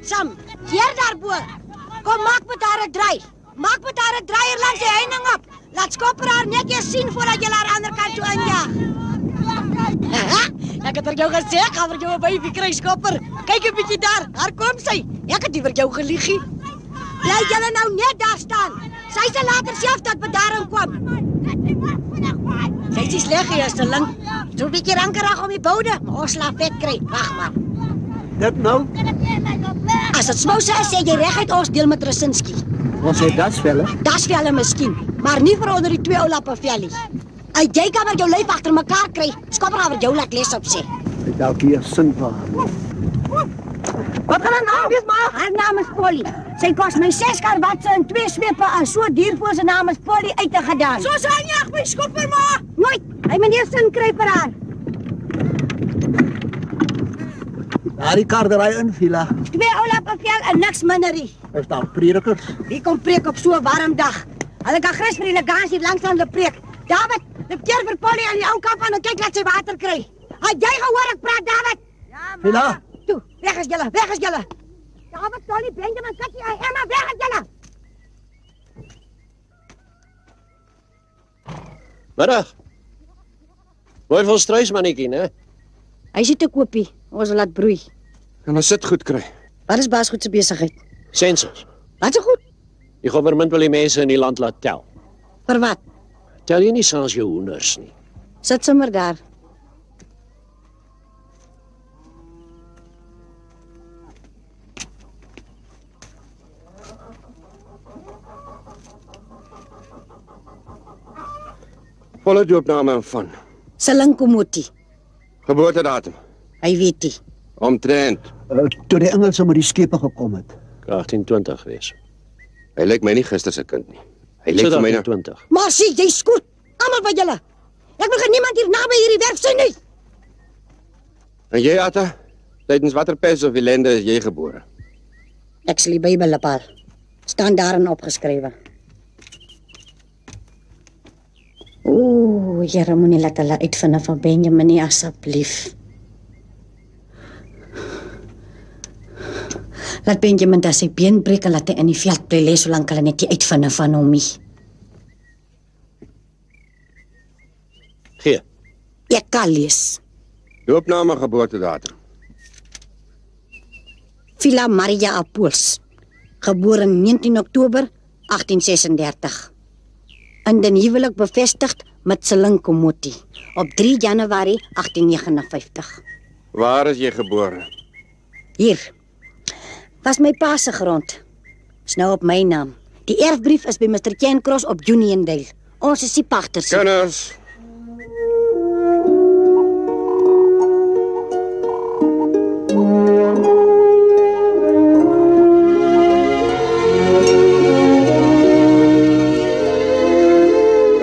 Sam, hier daarbo. Kom, maak met haar 'n draai. Maak met haar 'n draaier langs die heining op. Laat Skopper haar net eers sien voordat jy haar aan die ander kant toe injaag. Ek het vir jou gesê, ek gaan vir jou 'n baby kry, Skopper. Kyk 'n bietjie daar, daar kom sy. Ek het nie vir jou geliegie. Bly julle nou net daar staan. Sy sal later self tot bedaring kom. Sy is sleg hier, Stelling. So 'n bietjie rankerig om die boude, maar ons laat vet kry. Wag maar. Dit nou? As dit smouse is, sê jy reguit ons deel met Rasinski. Ons sê dasvelle. Dasvelle miskien, maar nie vir onder die 2 ou lappe vellie. Jy kan maar jou lyf agter mekaar kry. Skopper gaan vir jou laat les op sê. Dit dalk hier sin vir haar. Wat gaan haar naam wees, ma? Haar naam is Polly. Sy kos my 6 karwatse en 2 swepe aan so diervoor se naam is Polly uit te gedaan. So sal jy my Skopper, ma. Nooit. Hy meneer sin kry vir haar. Daar die kardery in, Vila. 2 ou lappe vel en niks minderie. Is daar predikers? Wie kom preek op so 'n warm dag? Hulle kan grus vir die legaans hier langs aan hulle preek. David, loop keer vir Polly aan die ou kant aan en kyk laat sy water kry. Het jy gehoor ek praat, David? Ja, ma. Vila. Toe, weg is julle, weg is julle. David, Polly, Benjamin, Kitty, Emma, weg is julle. Middag. Mooi vol struismannetjie, né? Hy sit te koopie, ons wil laat broei. En ons sit goed kry. Wat is baas goed se besigheid? Sensus. Wat so goed? Die regering wil die mense in die land laat tel. Vir wat? Tel jy nie saans jou hoenders nie. Sit sommer daar. Volle doopname van. Selinkomoti. Geboortedatum. Hy weet nie. Omtrent. Toe die Engelse met die skepe gekom het. 1820 wees. Hy lyk my nie gister se kind nie. Hy lyk vir my na 20. Maar sê, jy skoot. Almal van julle. Ek wil niemand hier naby hierdie werf sien nie. En jy, Atta? Tydens watter pes of ellende is jy gebore? Ek sal die Bybel op haar. Staan daarin opgeskrywe. Ooh, Here, moenie laat hulle uitvind van Benjamin nie, asseblief. Laat Benjamin dat sy been breek en laat hy in die veld bly lê solank hulle net nie uitvind van hom nie. Gee. Ek kan lees. Doopname, geboortedatum. Vila Maria Apoels, gebore 19 Oktober 1836. In den huwelik bevestig met Selinkomoti op 3 Januarie 1859. Waar is jy gebore? Hier. Was my pa se grond. Is nou op my naam. Die erfbrief is by Mr. Cancross op Uniondale. Ons is die pagters. Kinders.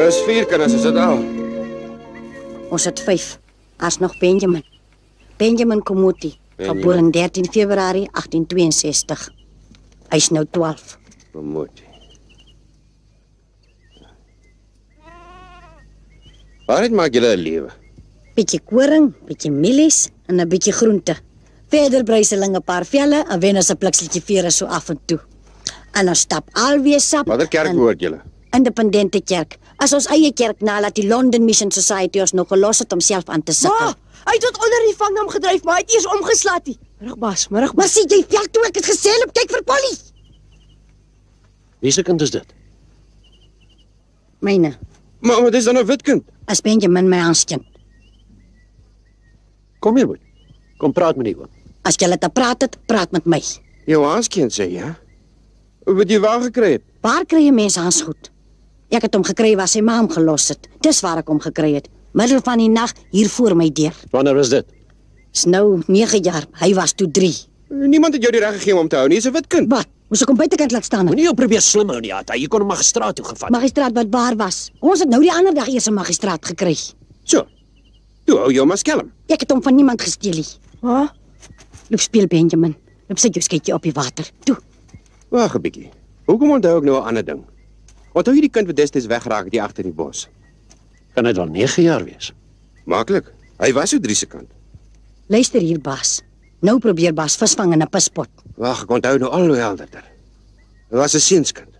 Is 4 kinders, is dit al? Ons het 5. As nog Benjamin. Benjamin Komoti, gebore 13 Februarie 1862. Hy is nou 12. Komoti. Waaruit maak julle 'n lewe? Bietjie koring, bietjie mielies en 'n bietjie groente. Verder breiseling 'n paar velle en wen as 'n plukseltjie vere so af en toe. En ons stap alweer sap. Watter kerk behoort julle? Independente kerk. As ons eie kerk nalat die London Mission Society ons nog gelos het om self aan te sukkel. Ma, hy het tot onder die vangnam gedryf, maar hy het eers omgeslaat nie. Middag, Maar sê jy veld toe ek het gesê loop kyk vir Polly. Wie se kind is dit? Myne. Maar wat is dan 'n wit kind? As Benjamin my aanskind. Kom hier, boet. Kom praat met die oom. As jy te praat het, praat met my. Jou aanskind sê ja. Wat jy waar gekry het? Waar kry jy mense aans goed? Ek het hom gekry waar sy ma hom gelos het. Dis waar ek hom gekry het. Middel van die nag hier voor my deur. Wanneer was dit? Is nou 9 jaar. Hy was toe 3. Niemand het jou die reg gegee om te hou nie, is 'n wit kind. Wat? Moes ek hom buitekant laat staan? Moenie jou probeer slim hou nie, Atta. Jy kon hom magistraat toe gevat. Magistraat wat waar was. Ons het nou die ander dag eers 'n magistraat gekry. So. Toe hou jou maar skelm. Ek het hom van niemand gesteel nie. Ha? Loop speel Benjamin. Loop sit jou skytjie op die water. Toe. Wag 'n bietjie. Hoekom onthou ek nou 'n ander ding? Onthou jy die kind wat destyds weggeraak het hier agter die bos? Kan hy dan 9 jaar wees? Maklik. Hy was so 3 se kant. Luister hier, baas. Nou probeer baas visvang in 'n pispot. Wag, ek onthou nou al hoe helderder. Dit was 'n seunskind.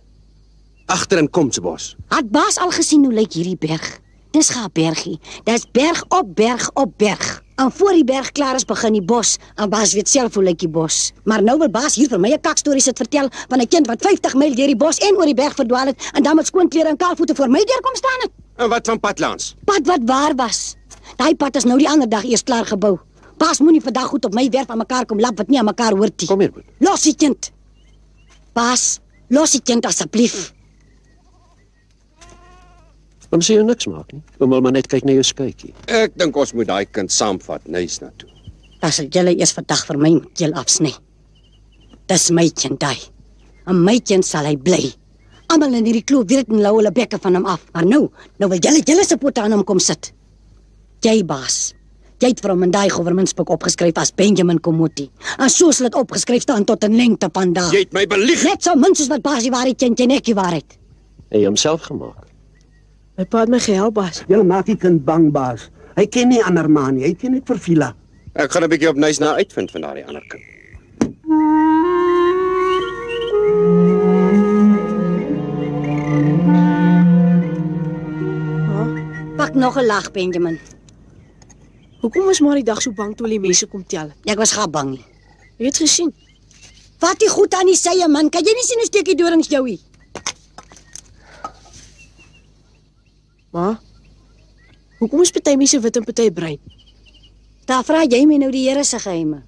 Agter in Komsbos. Het baas al gesien hoe lyk hierdie berg? Dis gaan bergie. Dis berg op berg op berg. En voor die berg klaar is, begin die bos. En baas weet self hoe lyk die bos. Maar nou wil baas hier vir my 'n kakstorie sit vertel van 'n kind wat 50 myl deur die bos en oor die berg verdwaal het en dan met skoon klere en kaalvoete voor my deur kom staan het. En wat van padlands? Pad wat waar was. Daai pad is nou die ander dag eers klaar gebou. Baas moenie vandag goed op my werf aan mekaar kom lap wat nie aan mekaar hoort nie. Kom hier, Boet. Los die kind. Baas, los die kind asseblief. Oom sê jy niks maak nie. Oom wil maar net kyk na jou skytjie. Ek dink ons moet daai kind saamvat Nys na toe. Dan sal julle eers vandag vir my met julle afsny. Dis my kind daai. En my kind sal hy bly. Almal in hierdie kloof weet dit en lou hulle bekke van hom af. Maar nou wil julle se pote aan hom kom sit. Jy baas. Jy het vir hom in daai govermentsboek opgeskryf as Benjamin Komoti. En so sal dit opgeskryf staan tot in lengte van daag. Jy het my belieg. Net so min soos wat baas die waarheid ken, en ek die waarheid. En jy homself gemaak. My pa het my gehelp, baas. Julle maak die kind bang, baas. Hy ken nie ander man nie. Hy ken net vir Vila. Ek gaan 'n bietjie op Nys na uitvind van daardie ander kind. Pak nog 'n lag, Benjamin. Hoekom was maar die dag so bang toe die mense kom tel? Ek was gaan bang nie. Jy het gesien. Vat die goed aan die sye, man. Kan jy nie sien hoe steek die dorings jou hier? Ma, hoekom is party mense wit en party bruin? Daar vra jy my nou die Here se geheime.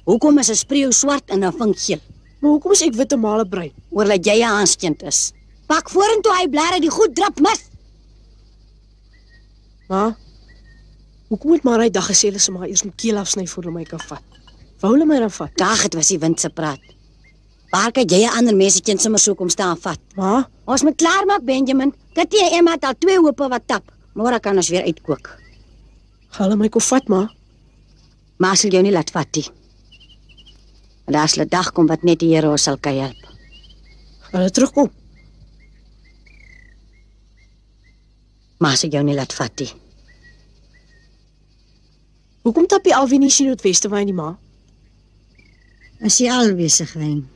Hoekom is 'n spreeu swart en 'n vink geel? Maar hoekom is ek wit en male bruin? Oordat jy 'n aanskind is. Pak vorentoe hy blare die goed drap mis. Ma, hoekom het maar hy dag gesê hulle se maar eers met keel afsny voor hulle my kan vat? Wou hulle my dan vat? Dag het was die wind se praat. Waar kan jy 'n ander mensetjie sommer so kom staan vat? Ma, Ons moet klaar maak, Benjamin. Kitty en Emma het al 2 hoope wat tap. Môre kan ons weer uitkook. gaan hulle my kom vat, ma? Maar sal jou nie laat vat nie. Want as 'n dag kom wat net die Here ons sal kan help. Gaan hulle terugkom? Maar sal jou nie laat vat nie. Hoekom tap jy alweer nie sien noordweste wyn nie, ma? As jy alwesig wyn.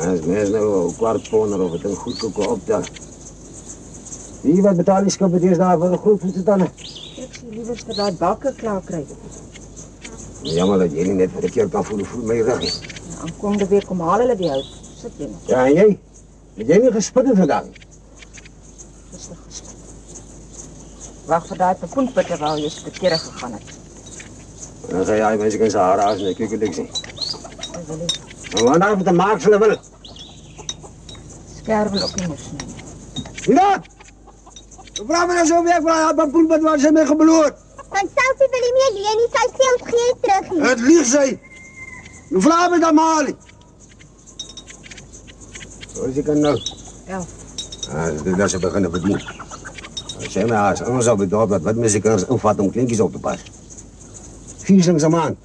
As mens nou 'n kwart ponder of dit 'n goed koek optel. Wie wat betaal die skip eers daar vir 'n groot voet dan? Ek sê liewer vir daai bakke klaar kry. Jammer dat jy nie net vir 'n keer kan voel my rug nie. Dan kom die week kom haal hulle die hout. Sit jy nog. Ja, en jy? Het jy nie gespit vandag? Rustig gespit. Wag vir daai poenpitte waar jy se kere gegaan het. Dan sê jy mense kan se hare as net kyk hoe dit sien. Ek wil nie En wanneer met die maak hulle wil. skerwe op nie mos nie. Ja! Vra my nou so weer vra op 'n poenpit waar sy my gebloot. Want Selsie wil nie meer leen nie, sy geld gee terug nie. Het lieg sy. Nou vra my dan maar. So as jy kan nou. 11. Dit is begin verdien. Sê my as ons op die dorp wat musikers invat om klinkies op te pas. 4 shillings 'n maand.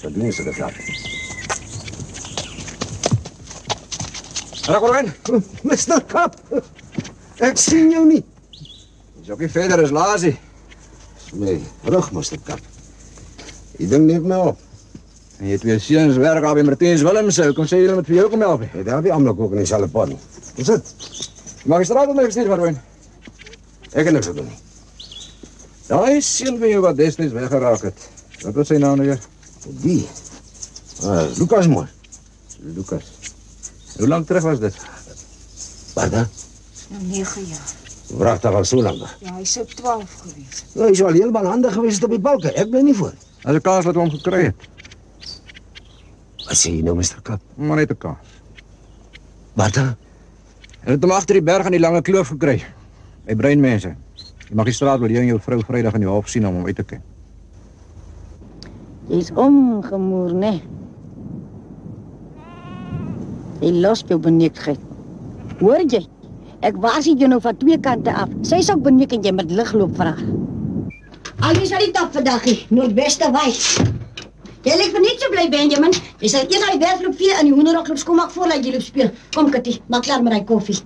Verdien ze de geld. Rakorwen, Mr. Kap, ek sien jou nie. is ook nie verder as Lasie. Nee, rug, Mr. Kap. Die ding neem my op. En jy twee seuns werk al by Martiens Willemse. Kom sê julle met vir jou kom help. Jy daar die almal ook in dieselfde pot nie. Dis dit. Die magistraat het my gestuur, Rakorwen. Ek kan niks doen nie. Daai seun van jou wat destyds weggeraak het. Wat was sy naam nou weer? Die. Lucas mooi. Lucas. Hoe lank terug was dit? Bertha, 9 jaar. wragtig al so lank. Ja, hy sou 12 gewees. Nou, hy is al heeltemal handig geweest op die balke. Ek bly nie voor. As 'n kaas wat hom gekry het. Wat sê jy nou, Mr. Kap? Maar net 'n kaas. Bertha, Hulle het hom agter die berg aan die lange kloof gekry. By breinmense. Die magistraat wil jy en jou vrou Vrydag in die hof sien om hom uit te ken. Jy's omgemoer, né? Jy los jou beneekheid. Hoor jy? Ek waarsku jou nou van 2 kante af. Sy sal beneek en jy met ligloop vra. Al is al die top vandag hier, noordweste wys. Jy lyk niet so bly, Benjamin. Jy sal eers al die werkloop vee in die hoenderhokloop kom maak voordat jy loop speel. Kom, Kitty, maak klaar met die koffie.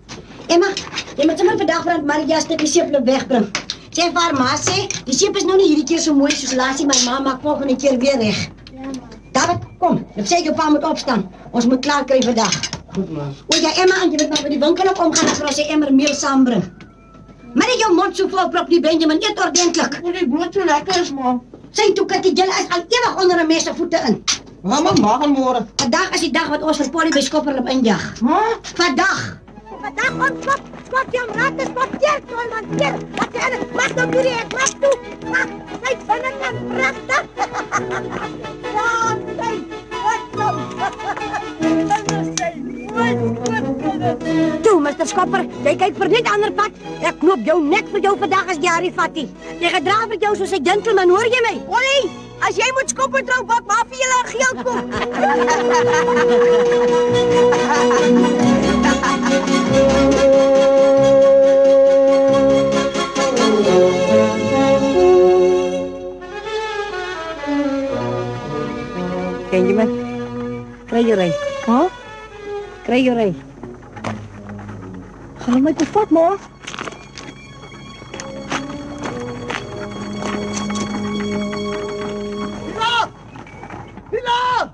Emma, jy moet sommer vandag vir Maria stukkie seeploop wegbring. Sê vir haar ma sê, die seep is nou nie hierdie keer so mooi soos laasie, my ma maak volgende keer weer reg. Ja, ma. David, kom, dan sê jou pa moet opstaan. Ons moet klaar kry vandag. Goed, ma. O ja, Emma, en jy moet maar by die winkel op omgaan as vir ons 'n emmer meel saambring. Maar nie jou mond so vol prop nie, Benjamin, eet ordentlik. O, die brood so lekker is, ma. Sê toe, Kitty, jy is al ewig onder 'n mens se voete in. Mama, maak môre. Vandag is die dag wat ons vir Polly by Skopperlop injag. Vandag. Vandag ontklop, skop jou raad, skop keer, tol man keer. Wat jy alles, maak nou hierdie ek klap toe. Ag, sy binnekant pragtig. Ja, sy, wat toe, Mr. Skopper, jy kyk vir net ander pad. Ek knoop jou nek vir jou vandag as Jari Fatty. Jy gedra vir jou soos 'n gentleman, hoor jy my? Polly, as jy moet Skopper trou, bak maar vir julle geld kom. Benjamin, kry jy ry? Huh? Kry jy ry? Gaan my te vat, ma. Hila!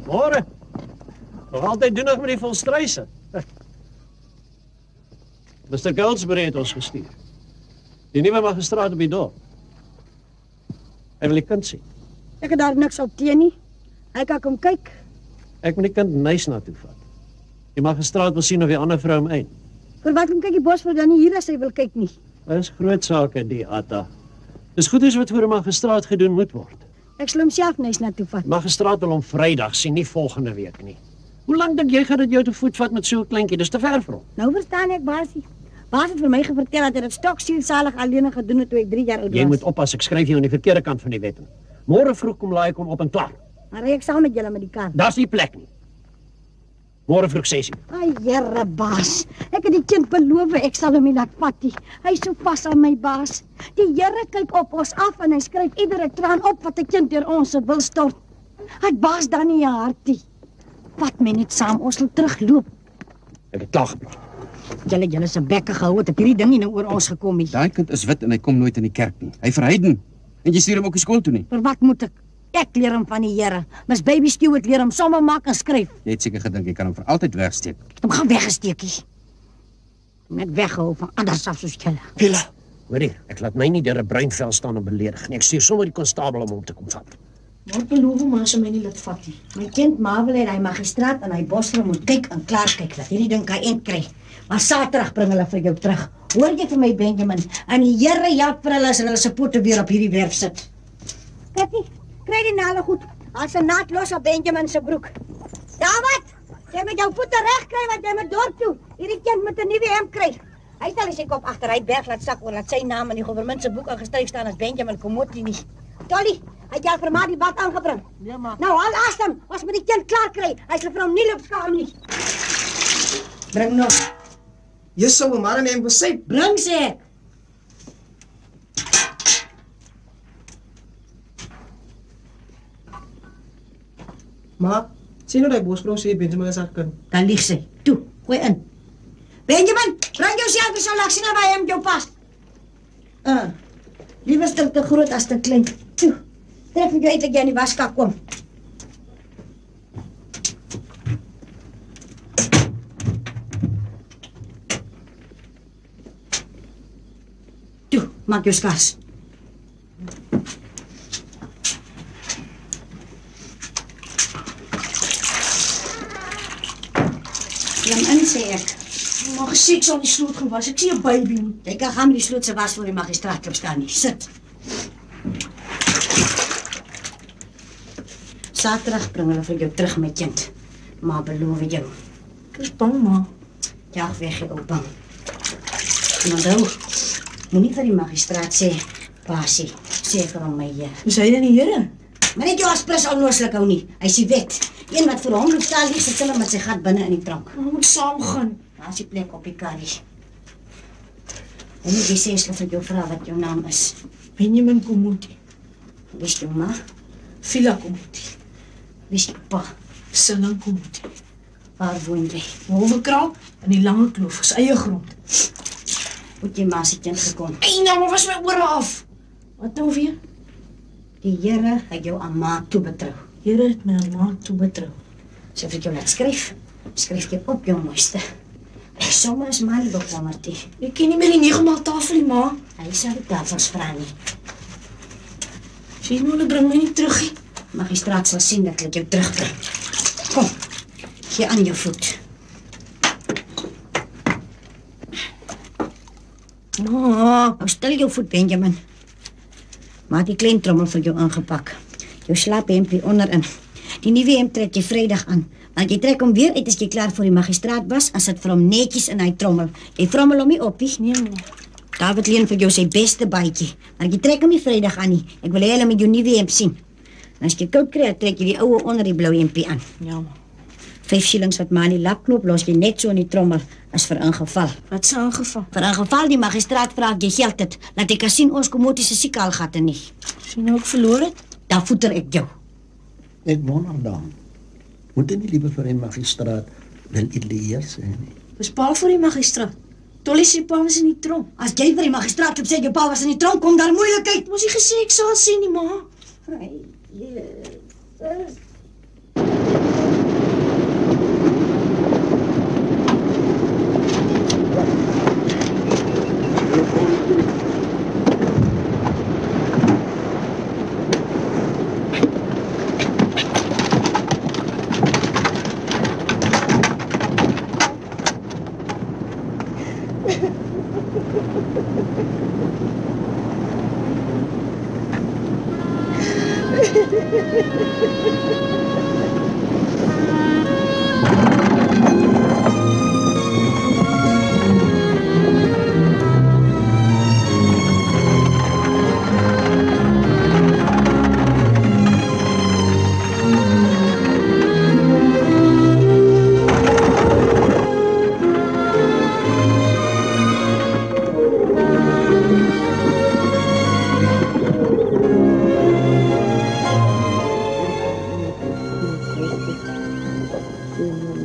Môre. Nog altyd doenig met die volstruise. Mr. Goldsberry het ons gestuur. Die nuwe magistraat op die dorp. Hy wil die kind sien. Ek het daar niks op teen nie. Hy kan kom kyk. Ek moet die kind nys na toe vat. Die magistraat wil sien of die ander vrou hom ein. Vir wat kom kyk die Bosveld dan nie hier as hy wil kyk nie. Dit is groot sake, die Atta. Dis goed is wat voor 'n magistraat gedoen moet word. Ek sal hom self nys na toe vat. Magistraat wil hom Vrydag sien, nie volgende week nie. Hoe lank dink jy gaan dit jou te voet vat met so 'n kleintjie? Dis te ver vir hom. Nou verstaan ek, Basie. Baas het vir my vertel dat hy dit stoksielsalig alleen gedoen het toe ek 3 jaar oud was. Jy moet oppas, ek skryf jou aan die verkeerde kant van die wet in. Môre vroeg kom laai kom op en klaar. Maar ry ek saam met julle met die kar. Daar's nie plek nie. Môre vroeg 6:00. Ai, Here, baas. Ek het die kind beloof ek sal hom nie laat vat nie. Hy is so vas aan my baas. Die Here kyk op ons af en hy skryf iedere traan op wat 'n kind deur ons wil stort. Het baas dan nie 'n hartie? Vat my net saam, ons sal terugloop. Ek het klaar gepraat. Julle se bekke gehou het hierdie ding nie nou oor ons gekom nie. Daai kind is wit en hy kom nooit in die kerk nie. Hy verheiden. En jy stuur hom ook die skool toe nie. Vir wat moet ek? Ek leer hom van die Here. Mis baby Stewart leer hom somme maak en skryf. Jy het seker gedink jy kan hom vir altyd wegsteek. Hom gaan weggesteekie. Net weghou van anders af soos julle. Hila. Hoor hier, ek laat my nie deur 'n bruin vel staan en beledig nie. Ek stuur sommer die konstabel om hom te kom vat. Maar beloof hom as hy my nie laat vat nie. My kind Marvel het hy magistraat en hy Bosveld moet kyk en klaar kyk dat hierdie ding kan kry. Maar Saterdag bring hulle vir jou terug. Hoor jy vir my, Benjamin? En die Here help vir hulle as hulle se pote weer op hierdie werf sit. Kitty, kry die nale goed. As 'n naad los op Benjamin se broek. David, jy moet jou voete reg kry want jy moet dorp toe. Hierdie kind moet 'n nuwe hemp kry. Hy sal sy kop agter hy berg laat sak oor laat sy naam in die regering se boek ingeskryf staan as Benjamin Komoti nie. Dolly, hy het vir maar die bad aangebring. Ja, ma. Nou haal asem, ons moet die kind klaar kry. Hy sal vir hom nie loop skaam nie. Bring nog. Jy sou maar net besef. Bring sê ek. Ma, sien nou daai bosvrou sê Benjamin is haar kind. Dan lieg sy. Toe, gooi in. Benjamin, bring jouself eens so lank sien waar hy hom jou pas. Liewer te groot as te klein. Toe, trek ek jou uit dat jy in die waskak kom. Toe, maak jou skars. sê ek. Maar gesê ek sal die sloot gaan was. Ek sien 'n baby nie. Jy kan gaan met die sloot se was voor die magistraat klip staan nie. Sit. Saterdag bring hulle vir jou terug, my kind. Maar beloof jou. Ek is bang, ma. Jag weg jy ou bang. En onthou, moenie vir die magistraat sê, Pasie, sê vir hom my heer. Is hy dan die Here? Maar net jou aspres onnooslik hou nie. Hy is die wet. Een wat vir hom loop staan lieg, sit hulle met sy gat binne in die tronk. Ons moet saam gaan. Daar is die plek op die karrie. En nie die sê as hulle vir jou vra wat jou naam is. Benjamin Komuti. Wie is jou ma? Vila Komuti. Wie is jou pa? Silang Komuti. Waar woon jy? Wolwekraal in die lange kloof, is eie grond. Hoe het jy ma se kind gekom? Ei, nou, maar was my ore af. Wat nou weer? Die Here het jou aan ma toebetrou. Here het my aan ma toebetrou. So vir jou laat skryf. Skryf jy op jou mooiste. Die somme is maar nie bekommerd nie. Ek ken nie meer die 9 maal tafel nie, ma. Hy sal die tafels vra nie. Sien nou, hulle bring my nie terug nie. Magistraat sal sien dat ek jou terugbring. Kom, gee aan jou voet. Nou, stel jou voet, Benjamin. Maak die klein trommel vir jou aangepak. Jou slaaphempie onderin. Die nuwe hemp trek jy Vrydag aan. Want jy trek hom weer uit as jy klaar voor die magistraat was en sit vir hom netjies in hy trommel. Jy trommel hom nie op nie. Nee, ma. David leen vir jou sy beste baadjie. Maar jy trek hom nie Vrydag aan nie. Ek wil hê hulle met jou nuwe hemp sien. En as jy koud kry, trek jy die oue onder die blou hempie aan. Ja, ma. 5 shillings wat maar in die lapknop los jy net so in die trommel is vir ingeval. Wat se aangeval? Vir ingeval die magistraat vra ek jy geld het, laat ek kan sien ons Komuti se siekaalgatte nie. Sien nou ek verloor het? Dan voeter ek jou. Ek wonder dan. Moet nie liever vir 'n magistraat wel ideeër sê nie. Dis pa vir die magistraat. Tolly se pa was in die tronk. As jy vir die magistraat klop sê jou pa was in die tronk, kom daar moeilikheid. Moes jy gesê ek sal sien nie, ma.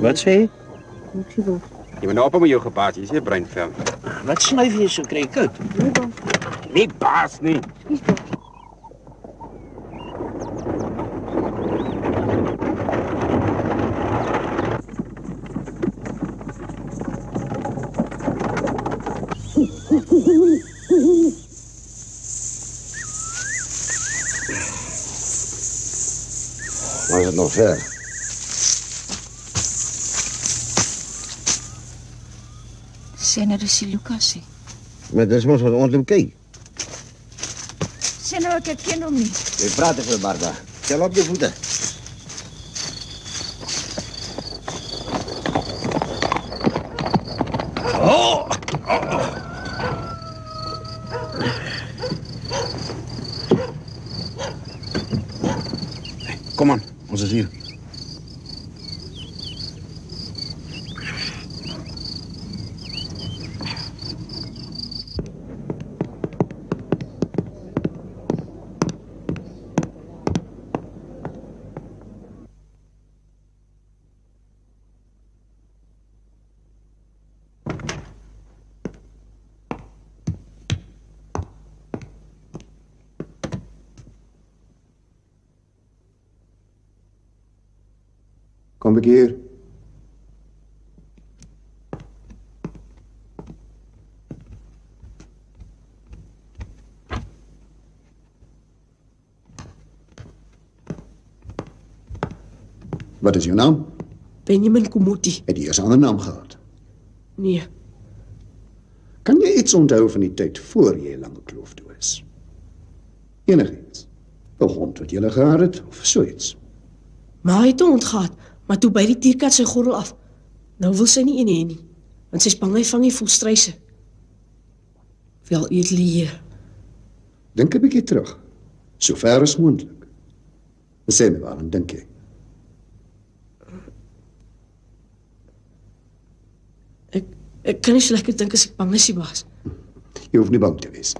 Wat sê jy? Jy moet nou op met jou gebaas, jy is 'n breinvel. Wat snuif jy so kry koud? Nie baas nie. Maar is het nog ver? Sê nou dis die Lucasie. Maar dis mos wat ons loop kyk. Sê nou ek ken hom nie. Jy praat te veel, Martha. Stel op jou voete. Kom aan, ons is hier. Kom ek hier. Wat is jouw naam? Benjamin Komuti. Het jy 'n ander naam gehad? Nee, Kan jy iets onthou van die tyd voor jy Lange Kloof toe is? Enigiets? 'n hond wat jy gehad het, of so iets? maar hy het hom ontgaat, maar toe by die tierkat sy gordel af. Nou wil sy nie een hê nie, want sy's bang hy vang die voelstryse. Wel, edele heer, Dink 'n bietjie terug, so ver as moontlik. Sê my waaraan dink jy? ek kan nie so lekker dink as ek bang is, die baas. Jy hoef nie bang te wees.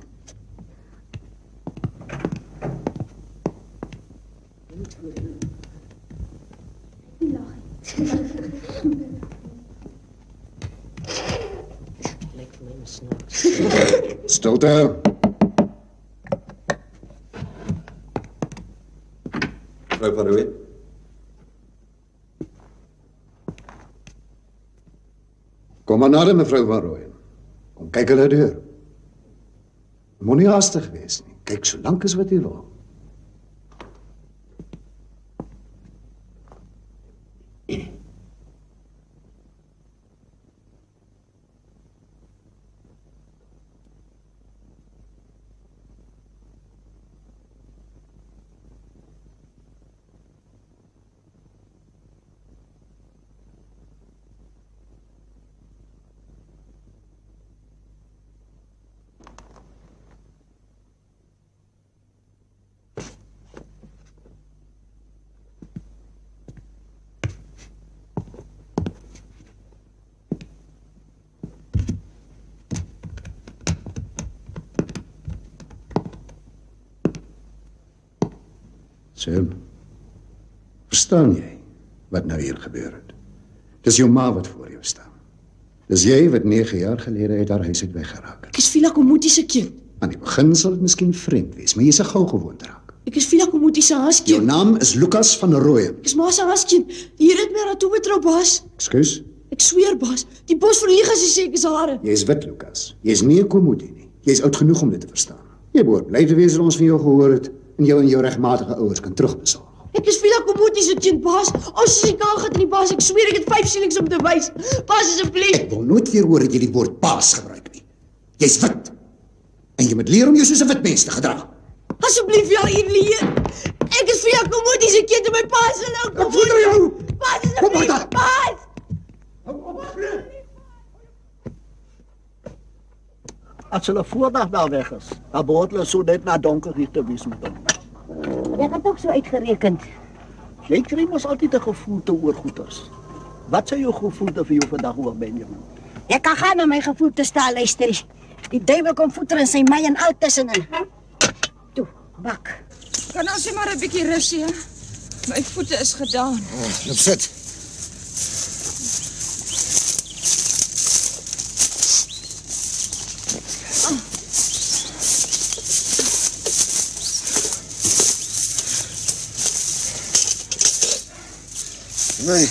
Stilte. Mevrou van Rooyen. Kom maar nader, mevrou Van Rooyen. Kom kyk hulle deur. Moenie haastig wees nie. Kyk so lank as wat jy wil. Sim, verstaan jy wat nou hier gebeur het? Dis jou ma wat voor jou staan. Dis jy wat 9 jaar gelede uit haar huis uit weggeraak het. Ek is Vila Komuti se kind. Aan die begin sal dit miskien vreemd wees, maar jy sal gou gewoond raak. Ek is Vila Komuti se Jou haaskind. naam is Lucas van Rooyen. Ek is ma se haaskind. Hier het my naartoe betrou, baas. Ekskuus, Ek sweer, baas. Die bos verlieg as jy sê ek is hare. jy is wit, Lucas. Jy is nie 'n Komodo nie. Jy is oud genoeg om dit te verstaan. Jy behoort bly te wees dat ons van jou gehoor het en jou regmatige ouers kan terugbesorg. Ek is Vila Komuti se kind, baas. As jy kan gaan in die baas, ek sweer ek het 5 shillings om te wys. Baas, asseblief. Ek wil nooit weer hoor dat jy die woord baas gebruik nie. Jy's wit. En jy moet leer om jou soos 'n wit mens te gedra. Asseblief, ja, edele heer. Ek is Vila Komuti se kind en my pa is nou Ek voel jou. Baas, Kom maar asseblief. daar. Baas. As hulle voordag daar weg is, dan behoort hulle so net na donker hier te wees met hom. Ek het ook so uitgerekend. Jy kry mos altyd 'n gevoelte oor goeters. Wat sou jou gevoelte vir jou vandag oor Benjamin? Ek kan gaan na my gevoelte staan, luister. Die duiwel kom voeter in sy my en al tussenin. Toe, bak. Kan ons maar 'n bietjie rus, ja? My voete is gedaan. Loop sit. Nee.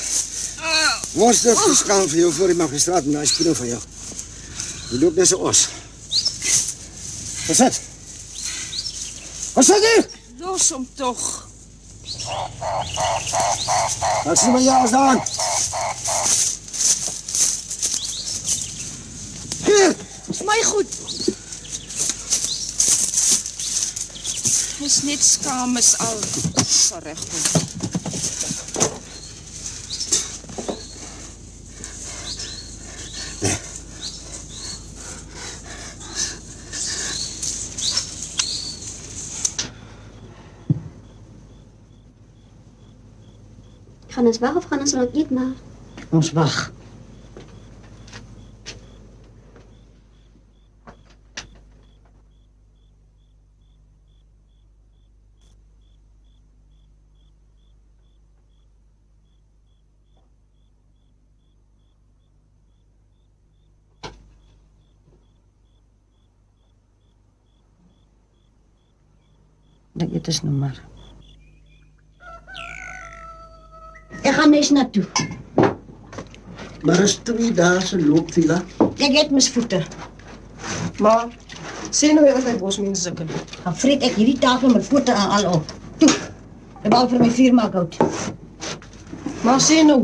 Monster gestaan vir jou voor die magistraat met daai skoene van jou. Jy loop net so os. Wat sit? Wat sit jy? Los hom tog. Ek sien my jaars aan. Hier, Dis my goed. Hy's net skaam is al. Sal regkom. Gaan ons wag of gaan ons lank eet maar? Ons wag. Dat eet is nou maar. Ek gaan nes na toe. Maar is 2 dae se loop, Vila. Ek het mis voete. Maar, sê nou wat my bosmense sukkel. Dan vreet ek hierdie tafel met voete aan al op. Toe. Ek wou vir my vuur maak hout. Maar sê nou,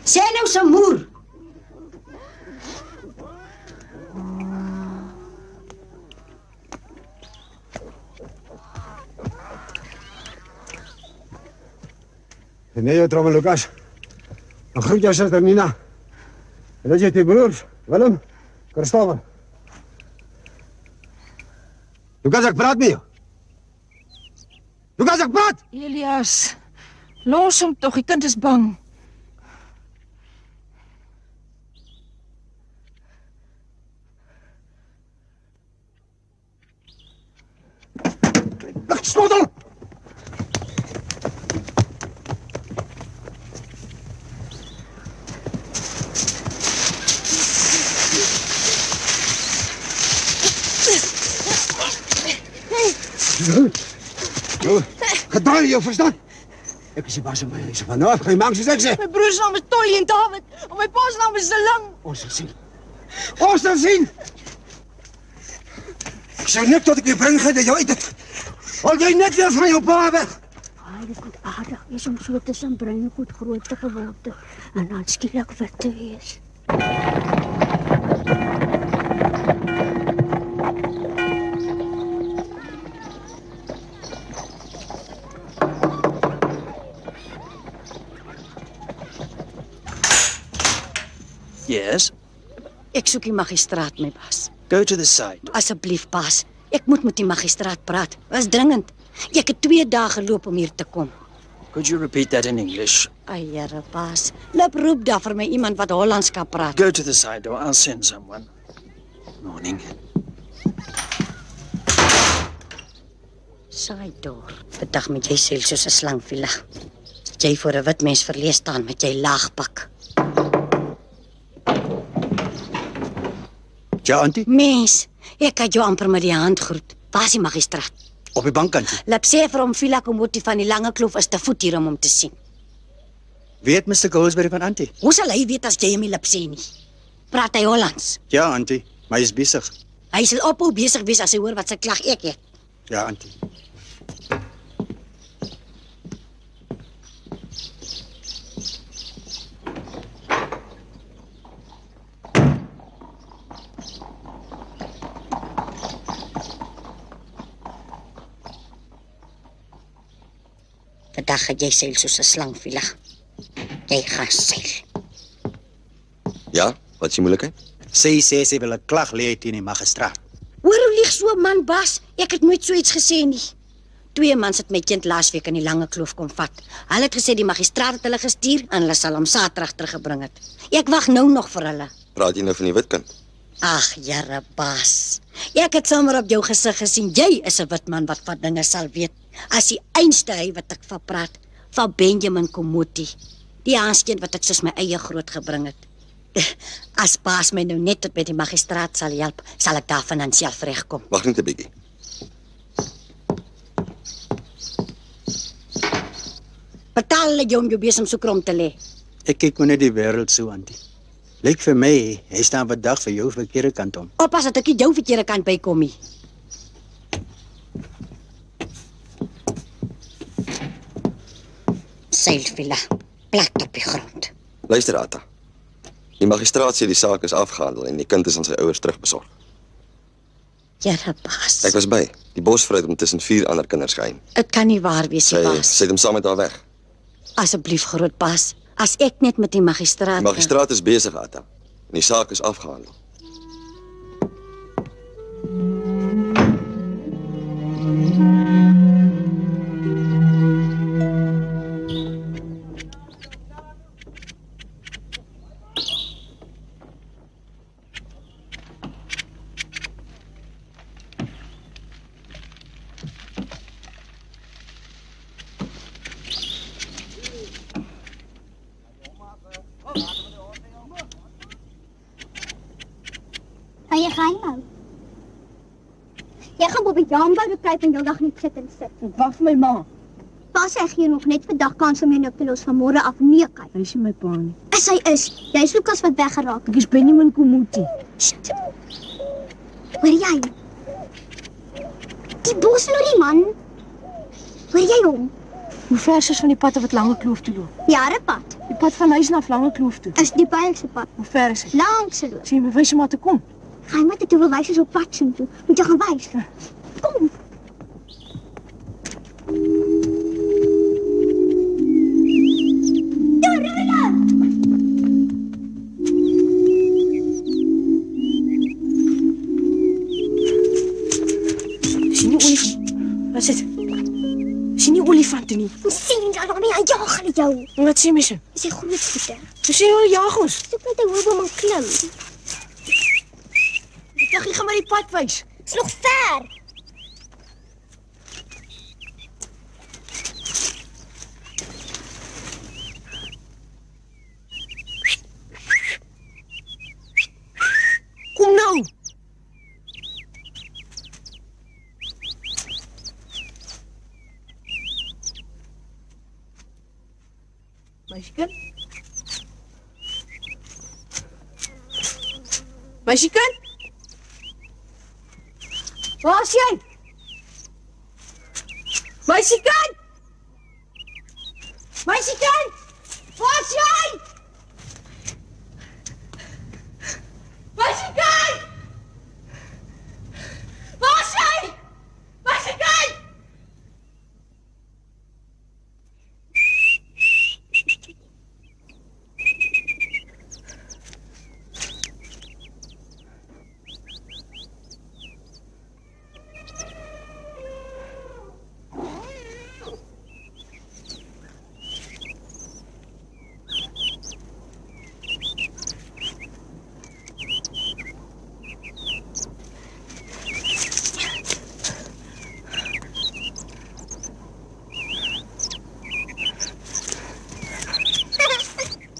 Sê nou se moer. Nee, jou trommel, Lucas. Dan groet jou suster Nina. En dat jy die broers, Willem, Christoffel. Lucas, ek praat met jou. Lucas, ek praat! Elias, los hom tog, die kind is bang. Sleutel! Gedraai jou, verstaan? Ek is die baas in my huis. Van nou af gaan jy maak soos ek sê. My broers naam is Tolly en David, en my pa's naam is Zelang. Ons sal sien. Ons sal sien! Ek sou net tot ek weer bring dat jou uit het. Al jy net weer van jou pa weg. Dit is goed aardig wees om so tussen brein goed groot te geword en dan skielik wit te wees. Yes, Ek soek die magistraat, my baas. go to the side. Asseblief, baas. Ek moet met die magistraat praat. Was dringend. Ek het 2 dae geloop om hier te kom. Could you repeat that in English? Ai, Here, baas. Loop roep daar vir my iemand wat Hollands kan praat. Go to the side door, I'll send someone. Morning. Saai door. Vandag met jy sel soos 'n slangvila. Jy voor 'n wit mens verlees staan met jy laag pak. Ja, auntie? Mens, ek kan jou amper met die hand groet. Waar is die magistraat? Op die bank, auntie. Lap sê vir hom Vila Komoti van die lange kloof is te voet hier om hom te sien. Weet Mr. Goldsberry van auntie? Hoe sal hy weet as jy hom nie lap sê nie? Praat hy Hollands? Ja, auntie, maar hy is besig. Hy sal ophou besig wees as hy hoor wat sy klag ek het. Ja, auntie. Vandag het jy seil soos 'n slangvila. Jy gaan seil. Ja, wat is die moeilikheid? Sy wil 'n klag lê teen die magistraat. Hoor hoe lieg so 'n man, Bas? Ek het nooit so iets gesê nie. 2 mans het my kind laasweek in die lange kloof kom vat. Hulle het gesê die magistraat het hulle gestuur en hulle sal hom Saterdag teruggebring het. Ek wag nou nog vir hulle. Praat jy nou van die wit kind? Ag, Here, Bas. Ek het sommer op jou gesig gesien. Jy is 'n wit man wat van dinge sal weet. As die einste hy wat ek van praat, van Benjamin Komoti. Die aansteen wat ek soos my eie groot gebring het. As Bas my nou net tot by die magistraat sal help, sal ek daar finansiëel regkom. Wag net 'n bietjie. Betaal hulle jou om jou besem so krom te lê. Ek kyk maar net die wêreld so, auntie. Lyk vir my, hy staan vandag vir jou verkeerde kant om. Oppas dat ek nie jou verkeerde kant bykom nie. Seilvilla, plat op die grond. Luister, Atta. Die magistraat sê die saak is afgehandel en die kind is aan sy ouers terugbesorg. Here, Bas. Ek was by. Die bosvrou het hom tussen 4 ander kinders geheim. Dit kan nie waar wees nie, Bas. Sy het hom saam met haar weg. Asseblief, groot Bas. As ek net met die magistraat... Die magistraat is besig, Atta. En die saak is afgehandel. Kan jy geheim hou? Jy gaan op die jambou kyk en jou dag net sit en sit. Wag vir my ma. Pa sê gee nog net vandag kans om jou nou te los van môre af nee kyk. Hy is nie my pa nie. As hy is, jy is Lukas wat weggeraak. Ek is Benjamin Komoti. Sst. Hoor jy? Die boslorie man. Hoor jy hom? Hoe ver is van die pad wat lange kloof toe loop? Jarepad. Die pad van huis na lange kloof toe. Is die Pylse pad. Hoe ver is dit? Langs se loop. Sien my wys maar te kom. Gaan jy met die wil wys is op pad sien toe. Moet jy gaan wys. Kom. Wat is dit? Is jy nie olifante nie? Ons sien jy daarmee aan jag hulle jou. Wat sê mense? Dis 'n groot voete. Hoe sê hulle jag ons? Soek net 'n hoëboom en klim. Ek dink jy gaan maar die pad wys. Dis nog ver. Kom nou. Meisiekind? Meisiekind? Waar is jy? Meisiekind? Meisiekind? Waar is jy? Meisiekind? Waar is jy? Meisiekind?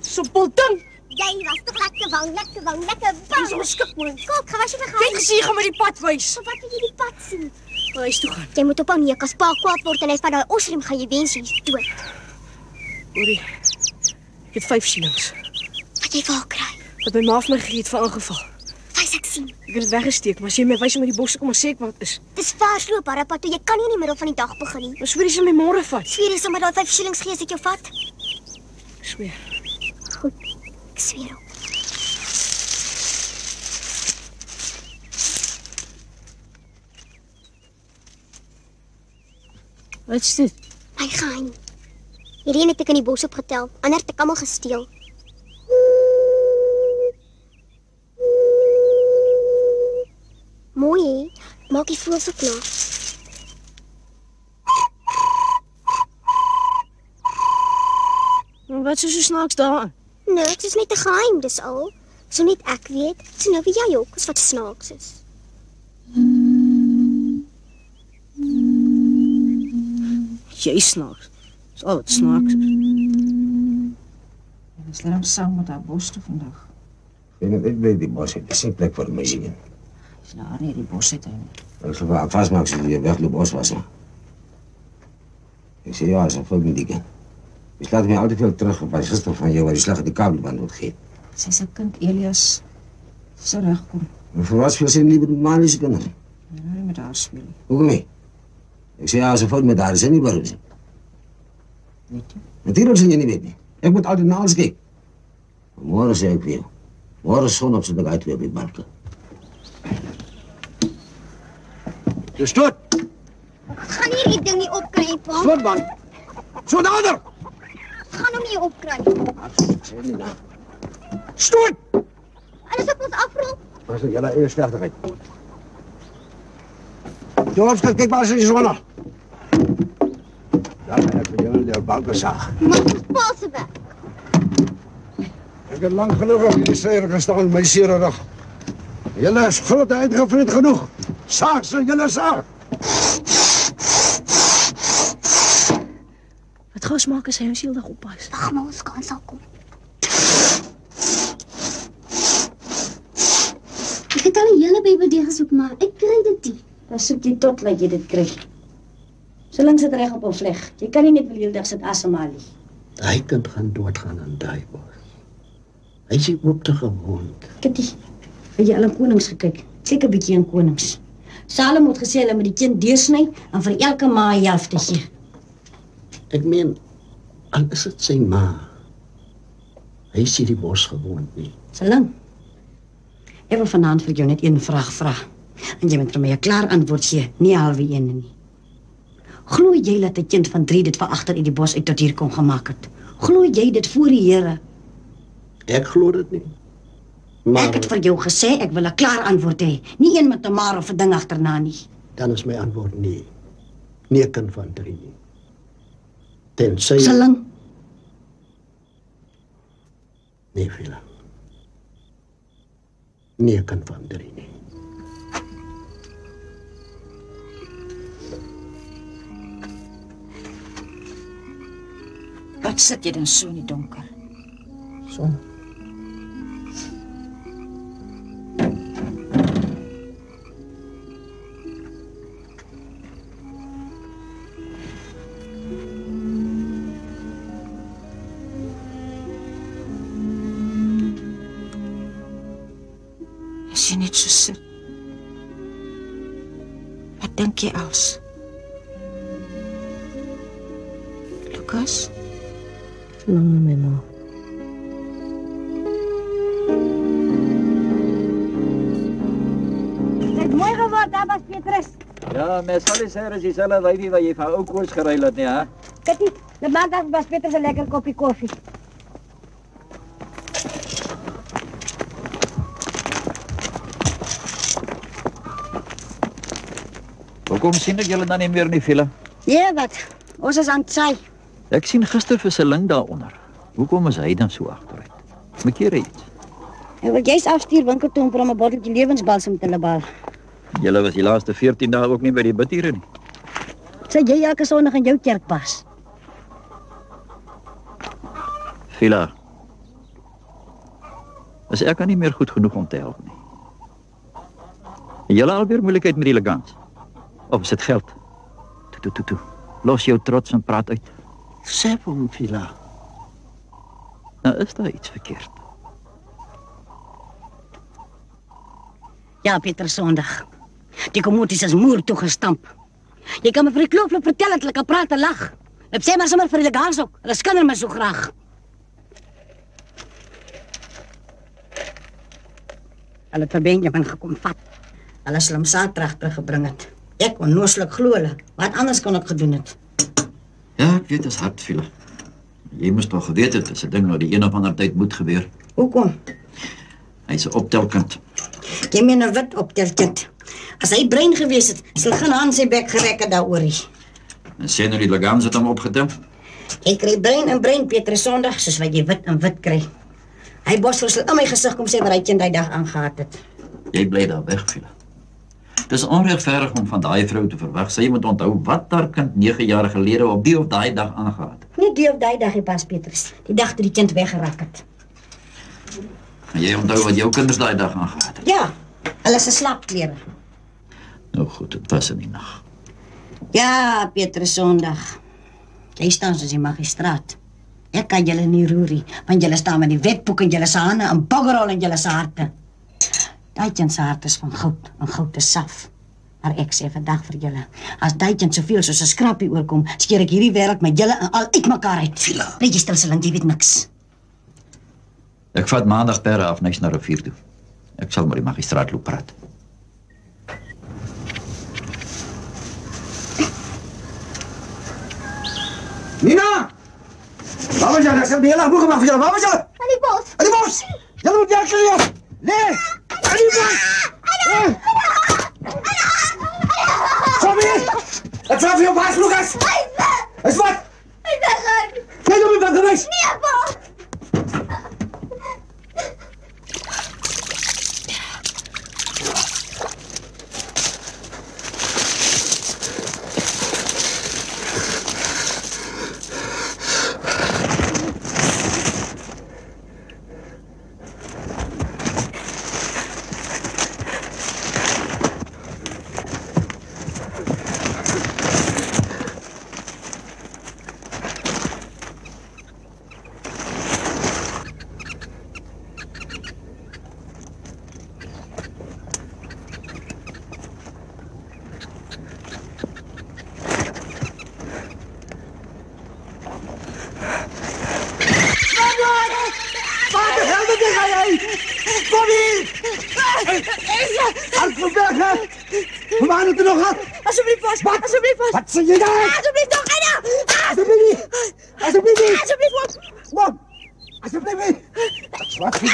Soppelting! Jy was toch lekker wou. Dis onskik man. Kom, ga was jy Jy vergaan. het gesê jy gaan my die pad wys. So wat wil jy die pad sien? Huis toe gaan. Jy moet ophou neek as pa kwaad word en hy van daai osriem gaan jy wens jy's dood. Hoorie. Ek het 5 shillings. Wat jy wil kry. Wat my ma vir my gegee het vir aangeval. Wys ek sien. Ek het dit weggesteek, maar as jy my wys om met die bosse kom, maar sê ek wat is. Dis versloop Harapad toe jy kan nie in die middel van die dag begin nie. Maar sweer jy sal my môre vat. Sweer jy sommer daai 5 shillings gee as ek jou vat? Ek sweer. Goed. Ek sweer op. Wat is dit? My geheim. Hierdie het ek in die bos opgetel. Ander het ek almal gesteel. Mooi, hè? Maak die voels ook na. Wat is so snaaks daaraan? Niks, is net 'n geheim, dis al. So net ek weet. So nou weet jy ook, is wat snaaks is. Jy snaaks. Dis al wat snaaks is. Ons laat hom saam met haar bos toe vandag. Ek weet die bos het 'n plek vir my sien. Is nou nie die bos het hy nie. Ek sal wel vasmaak as jy wegloop bos was. Ek sê ja, as 'n volgende ding. Jy slaat my altyd veel terug op as gister van jou waar jy slag die kabelband moet gee. Sy se kind Elias sou regkom. Maar vir wat speel sy nie liever met Marlies kinders? Nou met haar speel. Hoekom nie? Ek sê ja, as 'n fout met haar is sy nie waarom sy. Weet jy? Natuurlijk sal jy nie weet nie. Ek moet altyd na alles kyk. Môre sê ek vir jou. Môre son op sit ek uit weer op die balke. Dis tot. Gaan hierdie ding nie opkry, pa. Tot man. So nader. Gaan hom nie opkry. Sê nie na. Stoot! Alles op ons afrol. Was dit julle eie slegtigheid? Jongens, kyk maar as jy so na. Dan heb ik jullie de balken zag. Maar ons pa se weg. Ik heb lang genoeg op die strijder gestaan, mijn sierendag. Jullie is groot uitgevriend genoeg. Zaag ze, jullie zaag. Wat gaan ons maak as hy ons heeldag oppas? Wag maar, ons kans sal kom. Ek het al 'n hele BBD gesoek, maar ek kry dit nie. Dan soek jy tot laat jy dit kry. Solank sit reg op 'n vleg. Jy kan nie net wil heeldag sit asemhaal nie. Hy kind gaan doodgaan in daai bos. Hy is nie oop te gewoond. Kitty, het jy al in konings gekyk? Kyk 'n bietjie in konings. Salomo het gesê hulle moet die kind deursny en vir elke ma 'n helfte gee. Ek meen, al is dit sy ma. Hy is nie die bos gewoond nie. Solank. Ek wil vanaand vir jou net een vraag vra. En jy moet vir my 'n klaar antwoord gee, nie 'n halwe een nie. Glo jy dat 'n kind van 3 dit van agter uit die bos uit tot hier kom gemaak het? Glo jy dit voor die Here? Ek glo dit nie. Maar Ek het vir jou gesê ek wil 'n klaar antwoord hê, nie een met 'n maar of 'n ding agterna nie. dan is my antwoord nee. Nie 'n kind van 3 nie. Tensy... Seling. Nee, Vila. Nie 'n kind van 3 nie. Wat sit jy dan so in die donker? So. As jy net so sit. Wat dink jy als? Lucas? Verlang na my ma. Het mooi geword, hè, Bas Petrus? Ja, my sal nie sê as jy selfe wyfie wat jy van ou koers geruil het nie, hè? Kitty, dan maak dat Bas Petrus 'n lekker koppie koffie. Hoekom sien ek julle dan nie meer in die file? Ja, wat? Ons is aan het saai. Ek sien gister vir Seling daaronder. Hoekom is hy dan so agteruit? Maak jy iets? Ek wil jy's afstuur winkel toe om 'n botteltjie lewensbalsem te labaal. Julle was die laaste 14 dae ook nie by die bidure nie. Sê jy elke Sondag in jou kerk pas? Vila. As ek kan nie meer goed genoeg om te help nie. Julle alweer moeilikheid met die legans. Of is dit geld? Toe. Los jou trots en praat uit. Sê vir hom, Vila. Nou is daar iets verkeerd. Ja, Pieter Sondag. Die kommoties is moer toegestamp. Jy kan me vir die kloofloop vertel dat hulle kan praat en lag. Ek sê maar sommer vir die legans ook. Hulle skinder my so graag. Hulle het vir Benjamin gekom vat. Hulle sal hom Saterdag teruggebring het. Ek onnooslik glo hulle. Wat anders kon ek gedoen het? Ja, ek weet, dit is hard, Vila. Jy moes toch geweet het, is 'n ding wat die een of ander tyd moet gebeur. Hoekom? Hy's 'n optelkind. Jy meen 'n wit optelkind. As hy brein gewees het, sal geen hand sy bek gerek het daaroorie. En sê nou die legans het hom opgetel? Jy kry brein en brein, Pieter Sondag, soos wat jy wit en wit kry. Hy bosvol sal in my gesig kom sê wat hy kind die dag aangehad het. Jy bly daar weg, Vila. Het is onregverdig om van daai vrou te verwag. Sy moet onthou wat haar kind 9 jaar gelede op die of daai dag aangehad het. Nie die of daai dag, Pas Petrus. Die dag toe die kind weggeraak het. En jy onthou wat jou kinders daai dag aangehad het? Ja, hulle se slaapklere. Nou goed, dit was in die nag. Ja, Petrus Sondag. Jy staan soos die magistraat. Ek kan julle nie roer nie, want julle staan met die wetboek in julle se hande en boggerol in julle se harte. Daai kind se hart is van goud en goud is saf. Maar ek sê vandag vir julle, as daai kind soveel soos 'n skrapie oorkom, skeer ek hierdie wêreld met julle en al uitmekaar uit. Vila. Bly jy stil, Seling, jy weet niks. Ek vat maandag perre af nes na rivier toe. Ek sal met die magistraat loop praat. Nina! Waar was jy? Ek het die hele boek gemaak vir julle. Waar was jy? In die bos. In die bos! Julle moet werk kry. Nee! In die bos! Kom hier! Ek vra vir jou baas, Lucas! Is wat? Hy weg. Jy moet wat gewees. Nee, pa. Kom hier! Alsjeblieft weg, hè! We waren het er nog aan! Alsjeblieft vast! Wat? Alsjeblieft vast! Wat zeg je daar? Alsjeblieft toch, Eina! Alsjeblieft niet! Alsjeblieft niet! Alsjeblieft vast! Kom! Alsjeblieft niet! Wat zie je?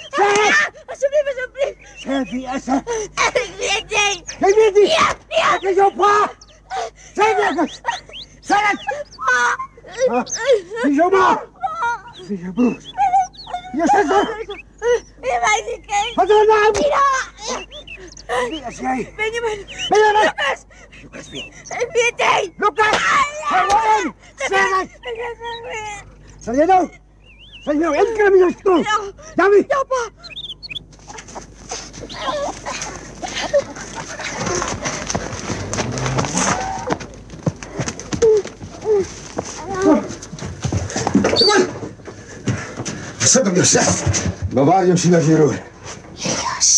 Zeg! Alsjeblieft, alsjeblieft! Zeg, wie is het? Ik weet niet! Ik weet niet! Ja! Het is jouw pa! Zeg! Lekker! Sê dit! Wie jou ma? Wie jou broer? Jou suster? Wie weet die kind? Wat is haar naam? Tina! Wie is jy? Benjamin! Benjamin! Lucas! Lucas wie? Ek weet nie! Lucas! Waarom? Sê dit! Sal jy nou? Sal jy nou inkom in jou stoel? Ja, wie? Ja, pa! Sit op jouself. Bewaar jou siel as jy roer. Elias,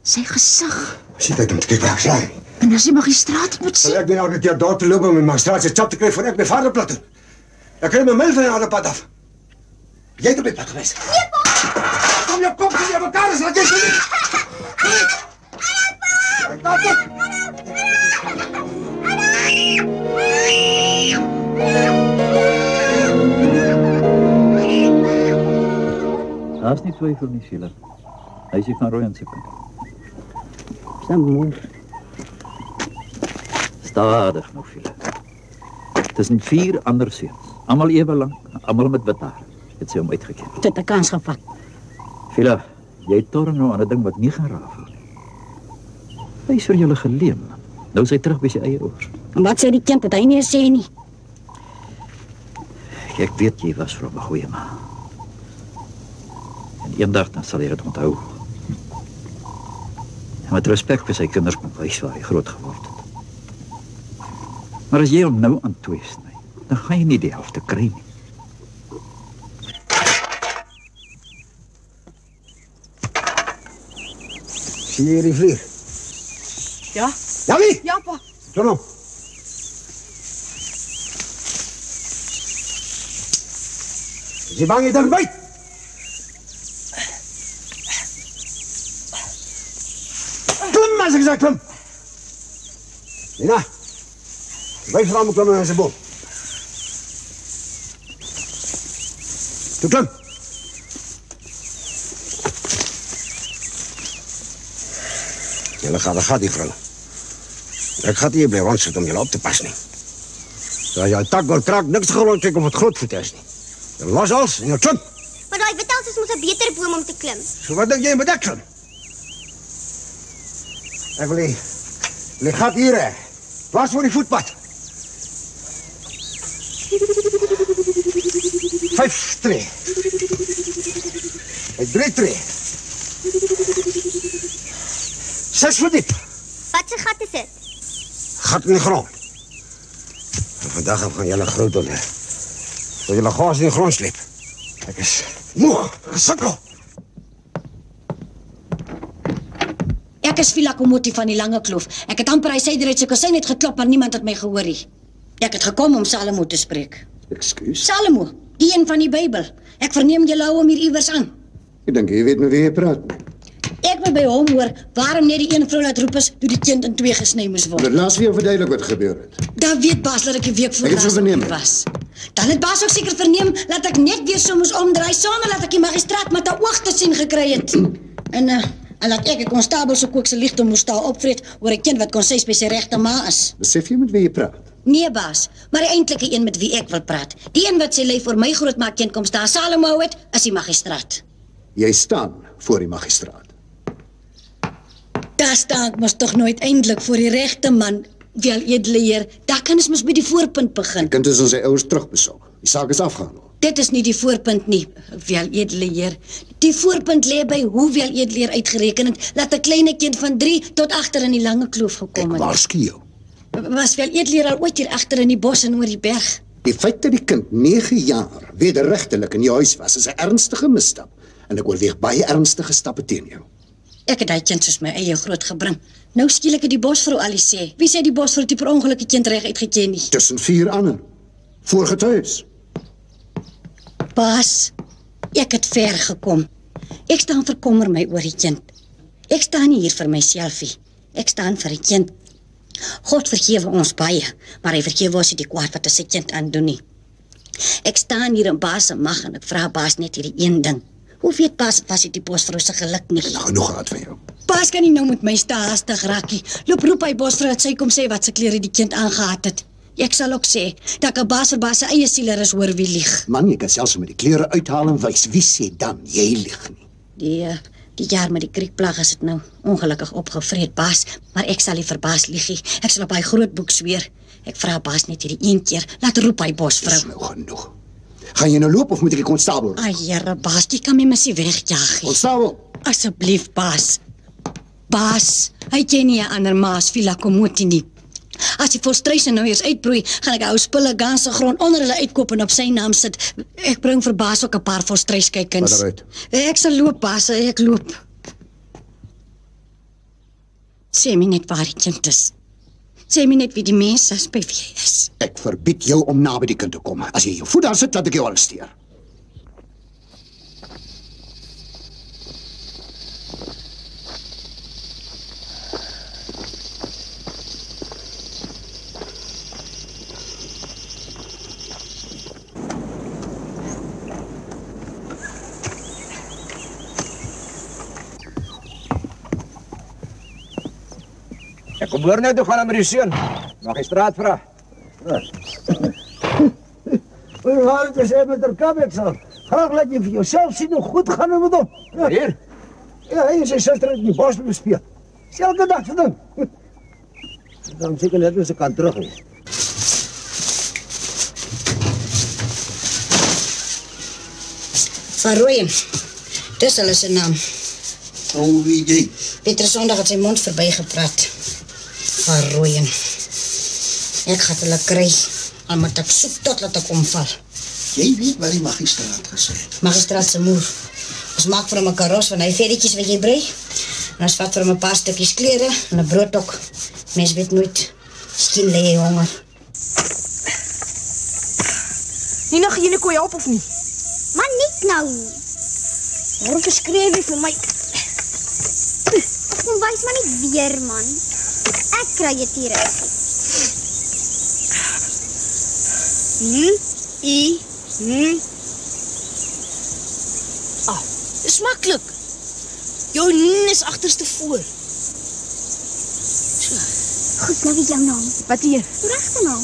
sy gesig. Sit uit om te kyk waar ek slaan. En as die magistraat moet Sal sien. ek nou net hier daar te loop om my magistraat se chap te kry voor ek my vader plat doen. Ek kry my mil van die ander pad af. Jy het op die pad gewees. Nee, pa! Kom jou kop in jou mekaar, sal jy sien. Daar is nie twyfel nie, Sheila. Hy is hier van Roy en sy punt. Sy moer. Stadig nou, Sheila. Tussen 4 ander seuns. Almal ewe lank, almal met wit haar. Het sy hom uitgeken. Dit 'n kans gevat. Sheila, jy torn nou aan 'n ding wat nie gaan raaf nie. Hy is vir julle geleem. Nou is hy terug by sy eie oor. En wat sê die kind dat hy nie sê nie? Ek weet jy was vir hom 'n goeie ma. En eendag dan sal hy dit onthou. En met respek vir sy kinders kom wys waar hy groot geword het. Maar as jy hom nou aan twee sny, dan gaan jy nie die helfte kry nie. Sien jy die vlieg? Ja? Ja, wie? Ja, pa. Kom nou. Is jy bang jy dan byt? Klim, as ek sê klim. Nina, wij vrouw moet klimmen in zijn boom. Toe klim. Jullie gaan de gat die grullen. Ik ga hier blijven rondzetten om jullie op te passen. Als je een tak wil kraken, niks te gewoon kijken of het grootvoet is. Je los alles en je klim. Maar daai vertel ons moet 'n beter boom om te klim. Zo wat denk jij met dat klim? Ik wil die gat hier, hè. Plaats voor die voetpad. 5 tree. 3 tree. 6 voet diep. Wat se gat is dit? Gat in de grond. En vandaag gaan jullie groot worden. Dat jullie gas in de grond sleep. Ik is moe, gesukkel. Ek is Vila Komoti van die Lange Kloof. Ek het amper hy syderheid se kusyn het geklop, maar niemand het my gehoor nie. Ek het gekom om Salomo te spreek. Ekskuus. Salomo, die een van die Bybel. Ek verneem jy hou hom hier iewers aan. Ek dink jy weet met wie jy praat. Ek wil by hom hoor waarom net die een vrou laat roep is toe die kind in 2 gesny moes word. Dit laat weer verduidelik wat gebeur het. Dan weet baas dat ek 'n week voor Ek het so verneem. was. Dan het baas ook seker verneem dat ek net weer so moes omdraai sonder dat ek die magistraat met 'n oog te sien gekry het. En laat ek 'n konstabel se kookse ligte moes staan opvreet oor 'n kind wat kon sê by sy regte ma is. Besef jy met wie jy praat? Nee baas, maar die eintlike een met wie ek wil praat. Die een wat sy lyf vir my grootmaak kind kom staan Salomo het, is die magistraat. Jy staan voor die magistraat. Daar staan ek mos tog nooit eindelik voor die regte man, wel edele heer. Daar kan ons mos by die voorpunt begin. Die kind is aan sy ouers terugbesorg. Die saak is afgehandel. Dit is nie die voorpunt nie, wel edele heer. Die voorpunt lê by hoe wel edele heer uitgereken het dat 'n klein kind van 3 tot agter in die Lange Kloof gekom het. Ek waarsku jou. Was wel edele heer al ooit hier agter in die bos en oor die berg? Die feit dat die kind 9 jaar wederregtelik in die huis was, is 'n ernstige misstap. En ek oorweeg baie ernstige stappe teen jou. Ek het daai kind soos my eie grootgebring. Nou skielik het die bosvrou al sê. Wie sê die bosvrou het die per ongeluk die kind reg uitgeken nie? Tussen 4 ander. Voorgetuies. Baas, ek het ver gekom. Ek staan verkommer my oor die kind. Ek staan nie hier vir myself nie. Ek staan vir die kind. God vergewe ons baie, maar hy vergewe ons nie die kwaad wat sy kind aandoen nie. Ek staan hier in baas se mag en ek vra baas net hierdie een ding. Hoe weet baas was dit die bosvrou se geluk nie? Nou genoeg gehad van jou. Baas kan nie nou met my haastig raak nie. Loop roep hy bosvrou dat sy kom sê wat se klere die kind aangetree het. Ek sal ook sê, dat 'n baas vir baas se eie sieler is hoor wie lieg. Man, jy kan selfs met die klere uithaal en wys. Wie sê dan jy lieg nie? Die jaar met die kriekplag is dit nou ongelukkig opgevreet, baas, maar ek sal nie vir baas liegie. Ek sal op hy groot boek sweer. Ek vra baas net hierdie een keer, laat roep hy bosvrou. Dis nou genoeg. Gaan jy nou loop of moet ek die konstabel? Ai, Here, baas, jy kan my missie wegjaag. Konstabel. Asseblief, baas. Baas, hy ken nie 'n ander maas Villa Komoti nie. As die volstryse nou eers uitbroei, gaan ek ou spulle ganse grond onder hulle uitkoop en op sy naam sit. Ek bring vir baas ook 'n paar volstryskykkens. Wat eruit? Ek sal loop, baas, ek loop. Sê my net waar die kind is. Sê my net wie die mens is, by wie hy is. Ek verbied jou om naby die kind te kom. As jy jou voet daar sit, laat ek jou arresteer. Ek kom hoor nou toe gaan met die seun. Magistraat vra. Hoe waar het jy met der kabek sal? Graag laat jy vir jouself sien hoe goed gaan met hom. Ja. Hier? Ja, hy en sy suster het in die bos bespeel. Elke dag vir hom. Dan seker net as ek kan terug. Van Rooyen, dis hulle se naam. Hoe weet jy? Pieter Sondag het sy mond verby gepraat. Van Rooyen. Ek gaan hulle kry, al moet ek soek tot laat ek omval. Jy weet waar die magistraat gesê het. Magistraat se moer. Ons maak vir hom 'n karos van hy velletjies wat jy brei. En ons vat vir hom 'n paar stukkies klere en 'n brood ook. Mens weet nooit, miskien lê hy honger. Nina, gaan jy nie kooi help of nie? Maar niet nou. Waarom verskree jy vir my? Kom wys maar nie weer, man. Ek kry dit hier uit. Dis maklik. Jou n is agterste voor. Goed, nou wie jou naam? Wat hier? Hoe regte naam?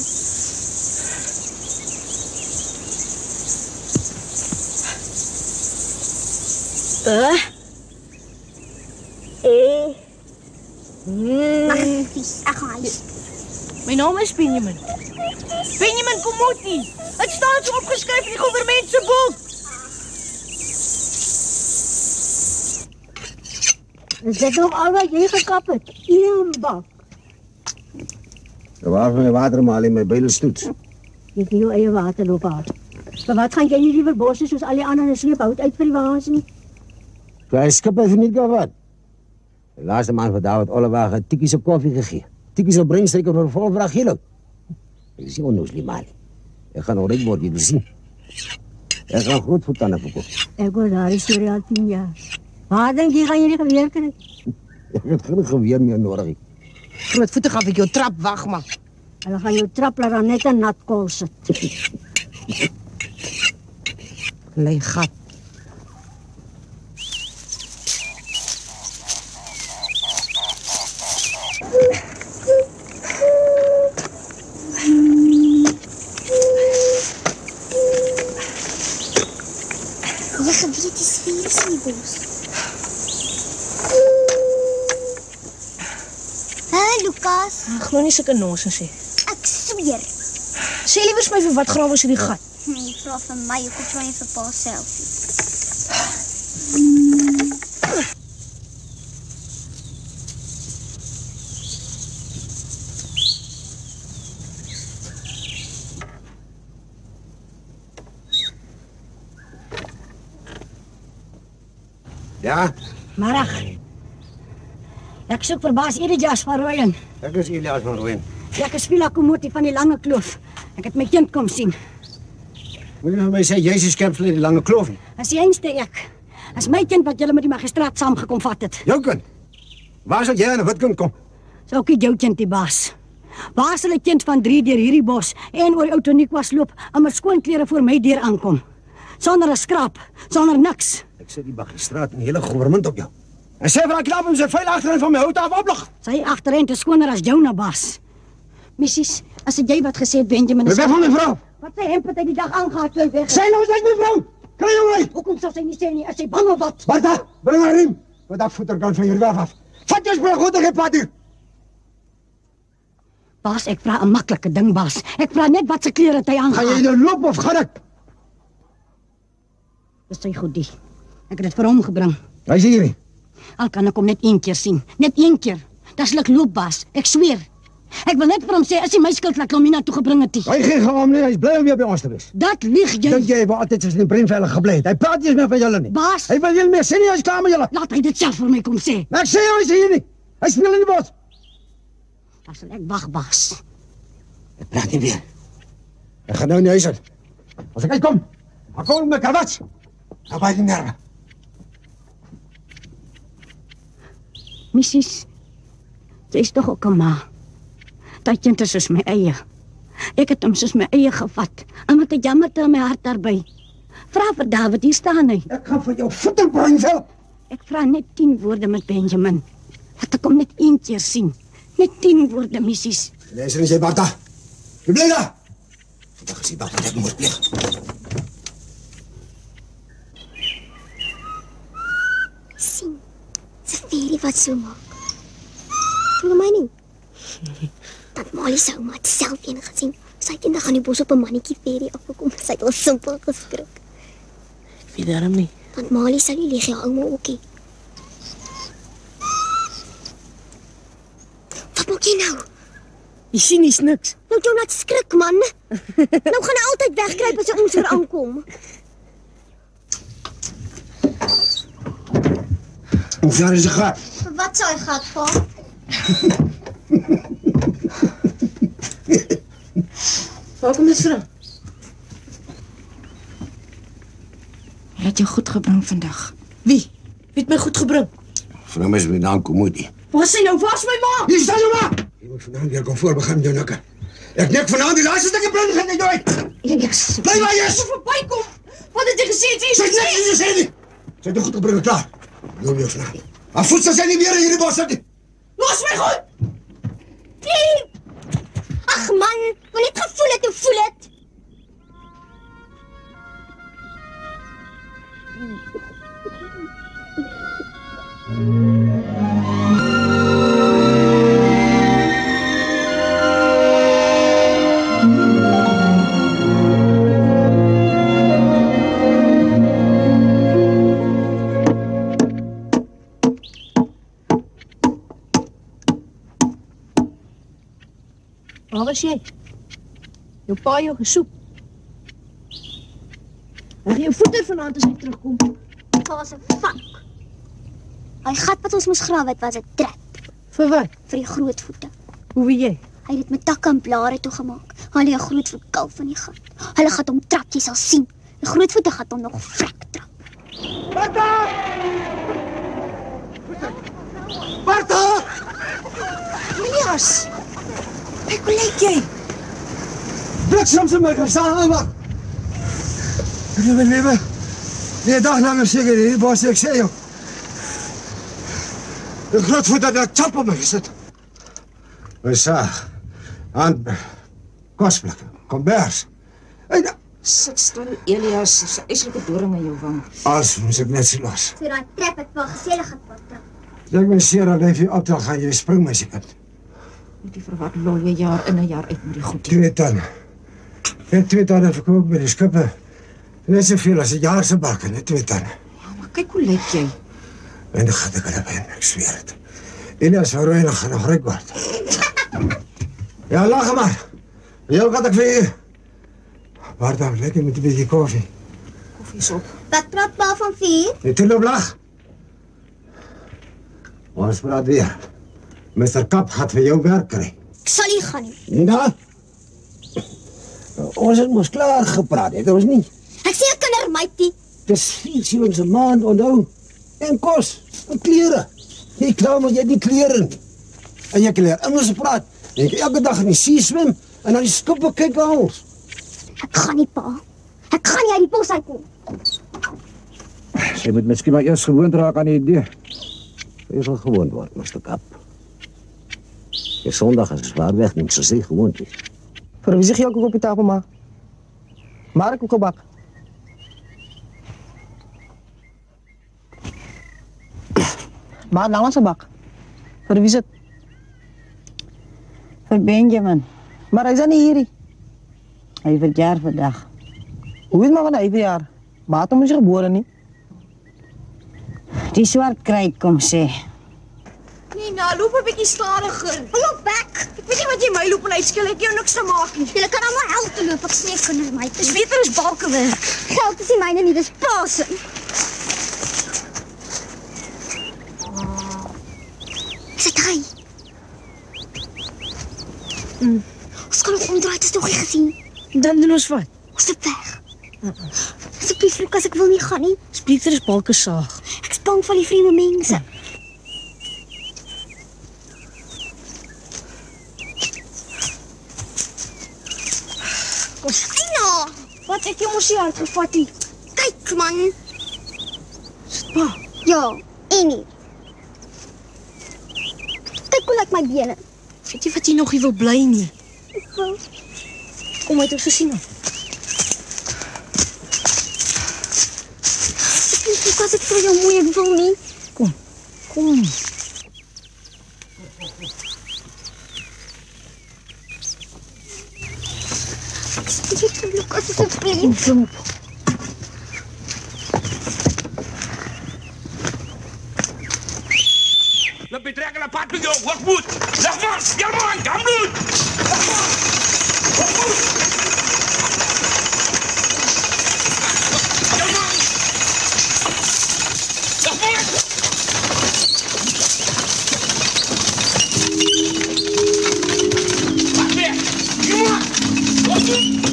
Ek gaan huis. My naam is Benjamin. Benjamin Komoti. Het staan so opgeskryf in die regering se boek. Is dit nog al wat jy gekap het? Een bak. Waar van my water maar in my bylstoets. Jy het nie jou eie water loop haal. Maar wat gaan jy nie liewer bosse soos al die ander sleephout uit vir die wagens nie? Jy skip het nie gehad. Die laaste man van David Oliver het tikkies op koffie gegee. Tikkies op breinstreker vir volvraag gelo. Ek is nie onnooslik maar. Ek gaan nog reg word, jy sien. Ek gaan goed voet aan verkoop. Ek word daar is hier al 10 jaar. Waar denk jy gaan jy die geweer kry? Ek het geen geweer meer nodig. Grootvoete gaan vir jou trap wag man. Hulle gaan jou trap laat dan net 'n nat kol sit. Lei gat. Jy geweet dis virus in die bos. Hey Lucas. Ek glo nie sulke nonsens sê. Ek sweer. Sê liewer vir my vir wat grawe is in die gat. Nee, vra vir my, ek vra nie vir pa selfie. Ja, Marag. Ek soek vir baas Elias van Rooyen. ek is Elias van Rooyen. Ek is Villa Komoti van die Lange Kloof. Ek het my kind kom sien. Moet jy vir my sê, jy is die skerpsel in die lange kloof nie? As die einste ek. As my kind wat julle met die magistraat saamgekom vat het. Jou kind? Waar sal jy aan 'n wit kind kom? Sou ek jou kind die baas. Waar sal 'n kind van 3 deur hierdie bos en oor die ou Toniquas loop en met skoon klere voor my deur aankom? Sonder 'n skraap, sonder niks. Ek sit die magistraat en die hele regering op jou. En sê vir daai knap om sy vuil agterend van my hout af oplig. Sy agterend is skoner as jou na baas. Missies, As dit jy wat gesê het, Benjamin Weg van my vrou! Wat sy hemp het hy die dag aangehad, toe hy weg. Sy nou is my vrou! Kry jou uit! Hoekom sal sy nie sê nie, as sy bang of wat? Martha, bring haar riem! Wat dat voeterkant van hier weg af. Vat jou sprong goed en geen pad hier! Baas, ek vra 'n maklike ding, baas. Ek vra net wat se klere het hy aangehad. Gaan jy nou loop of gaan ek? Dis sy goed die. Ek het dit vir hom gebring. Hy is hier nie. Al kan ek hom net een keer sien. Net een keer. Dis luk loop, baas. Ek sweer. Ek wil net vir hom sê, as hy my skuld laat hom hier na toe gebring het. Hy gee hom nie, hy is bly om weer by ons te wees. Dat lieg jy. Dink jy wou altyd soos in Breinveld gebly het? Hy praat nie eens meer van julle nie. Baas. Hy wil julle meer sê nie, hy is klaar met julle. Laat hy dit self vir my kom sê. Maar ek sê hy is hier nie. Hy speel in die bos. Dan sal ek wag, baas. Ek praat nie weer. Ek gaan nou in die huis uit. As ek uitkom, dan kom ek met karwats. Dan baie die nerve. Missis, sy is toch ook 'n ma. Dat kind is soos my eie. Ek het hom soos my eie gevat. En met 'n jammerte in my hart daarby. Vra vir David, hier staan hy. Ek gaan vir jou voeter Breinveld. Ek vra net 10 woorde met Benjamin. Laat ek hom net een keer sien. Net 10 woorde, missies. Luister eens, jy Martha. Jy bly daar. Vandag is die Martha net moord pleeg. Sien, dis 'n ferie wat so maak. Voel my nie. Dat Molly sou maar self een gesien. Sy het eendag aan die bos op 'n mannetjie ferie afgekom. Sy het al simpel geskrik. Ek weet daarom nie. Want Molly sou nie lieg jou ouma ookie. Wat maak jy nou? Jy sien nie niks. Nou jy net skrik man. Nou gaan hy altyd wegkruip as hy ons hier aankom. Hoe ver is die gat? Wat sou hy gat pa? Waar kom dit van? Hy het jou goed gebring vandag. Wie? Wie het my goed gebring? Vrou is my naam Komodi. Waar is hy nou? Waar is my ma? Hier staan jou ma! Jy moet vanaand weer kom voorbegin jou nikke. Ek nek vanaand die laaste stukkie blind gaan jy dood. Elias. Bly waar jy is. Verbykom. Wat het jy gesê? Sy het niks gesê nie. Sy het jou goed gebring klaar. Loop weer vanaand. Maar voedsel sy nie weer in hierdie bos sit nie. Los my goed! Ag man, wil net gevoel het hoe voel het. Waar was jy? Jou pa jou gesoek. Hy jou voeter vanaand as hy terugkom. Was 'n fuck. Hy gat wat ons moes grawe het was 'n trap. Vir wat? Vir die grootvoete. Hoe weet jy? Hy het dit met takke en blare toegemaak. Hulle 'n grootvoet kalf van die gat. Hulle gaan hom trap, jy sal sien. Die grootvoete gaan hom nog vrek trap. Martha! Martha! Elias! Kyk hoe lyk jy? Bliksem se my gestaan maar. Lewe. Nee, dag langer seker hier bos ek sê jou. Die grootvoet het 'n chap op my gesit. My saag. Aan kosblik. Kombers. En Sit stil, Elias. Dis 'n eislike doring in jou wang. as moet ek net so los. So daai trap het wel gesellig gepad. Ek ben seker dat jy optel gaan jy spring my seker. Moet jy vir wat lol jy jaar in en jaar uit met die goed. 2 ton. Net 2 ton verkoop by die skippe. Net soveel as 'n jaar se bakke, net 2 ton. Ja, maar kyk hoe lyk jy. En dan gaan ek hulle by, ek zweer het. Elias van Rooyen gaan nog ryk word. Ja, lach maar. Jou gaat ek vir je. Maar dan lekker met 'n bietjie koffie. Koffie is op. Wat praat pa van 4? Net toe loop lag. Ons praat weer. Mr. Kap gaat vir jou werk kry. Ek sal nie gaan nie. Nina? Ons het mos klaar gepraat, het ons nie? Ek sê 'n kindermeitie. Dis 4 shillings 'n maand onthou. En kos, en klere. Jy klaar maar jy het nie klere nie. En jy kan leer Engels praat. Jy kan elke dag in die see swem en dan die skippe kyk als. Ek gaan nie pa. Ek gaan nie uit die bos uitkom. Jy moet miskien maar eers gewoond raak aan die idee. Jy sal gewoond word, Mr. Kap. Die Sondag is zwaar weg, niet zozeer gewoond is. Vir wie sig jy ook op die tafel maak? Maar ek ook gebak. Maar nou was 'n bak. Vir wie is dit? Vir Benjamin. Maar hy is nie hierdie. Hy verjaar vandag. Hoe is maar van hy verjaar? Maar hom is gebore nie. Die swart kruit kom sê. Nina, loop 'n bietjie stadiger. Loop weg. Ek weet nie wat jy my loop en uitskil, ek het jou niks te maak nie. Julle kan almal help te loop, ek sê kinders my. Dis beter as balkewerk. Geld is nie myne nie, dis pa se. Sit hy. Ons kan nog omdraai, het is nog nie gesien. Dan doen ons wat? Ons loop weg. Asseblief, Lukas, ek wil nie gaan nie. Dis beter as balke saag. Ek is bang vir die vreemde mense. Kom. Ina! Wat het jy mos hier uitgevat nie? Kyk, man. Sit pa. Ja, Amy. Kyk hoe lyk my bene. Weet jy wat jy nog nie wil bly nie? Ek wil. Kom uit ons gesien. Lukas, ek vir jou mooi, ek wil nie. Kom. Kom. Lukas, asseblief. Loop. Lebih teriak ke padu yo, wakbut. Lahman, Yaman, Gamlut. Lahman. Wakbut. Yaman. Lahman. Padu. Yaman. Wakbut.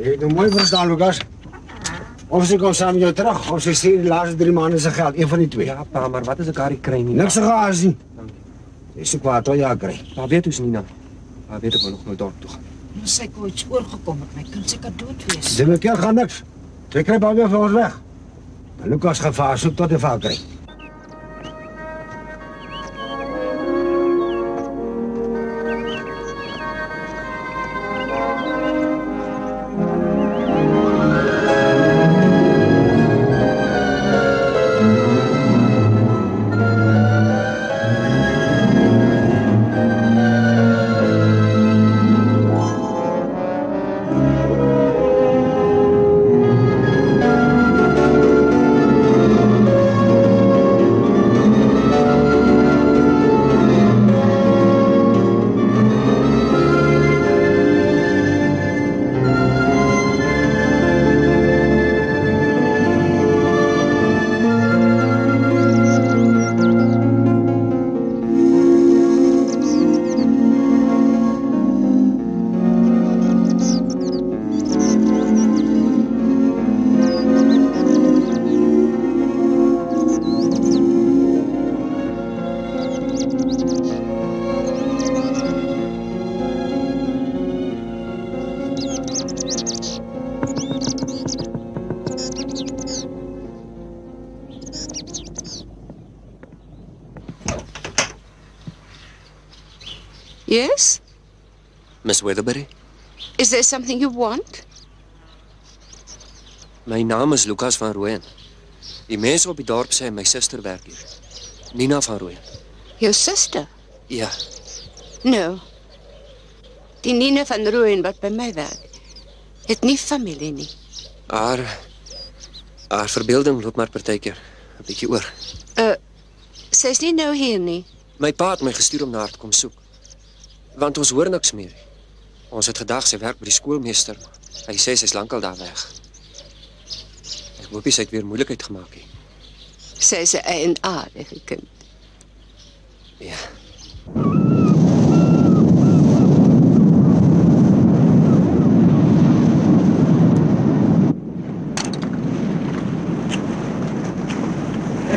Jy het mooi verstaan, Lukas. Of sy kom saam met jou terug, of sy stuur die laaste 3 maande se geld, een van die twee. Ja, pa, maar wat as ek haar kry nie? Niks se gaas nie. Dis so kwaad toe ja kry. Pa weet ons Nina. Pa weet ek wil nog nooit dorp toe gaan. Nou sy kon iets oorgekom het, my kind seker dood wees. Dis keer gaan niks. Sy kry baie vir ons weg. Maar Lukas gaan vir haar soek tot hy vir haar kry. Yes? Miss Weatherbury? Is there something you want? My naam is Lukas van Rooyen. Die mense op die dorp sê my suster werk hier. Nina van Rooyen. Your sister? Ja. No. Die Nina van Rooyen wat by my werk, het nie familie nie. Haar verbeelding loop maar partykeer 'n bietjie oor. Sy is nie nou hier nie. My pa het my gestuur om na haar te kom soek. Want ons hoor niks meer. Ons het gedag sy werk by die skoolmeester. Hy sê sy's lankal daar weg. Ek hoop sy het weer moeilikheid gemaak nie. Sy is 'n eienaardige kind. Ja.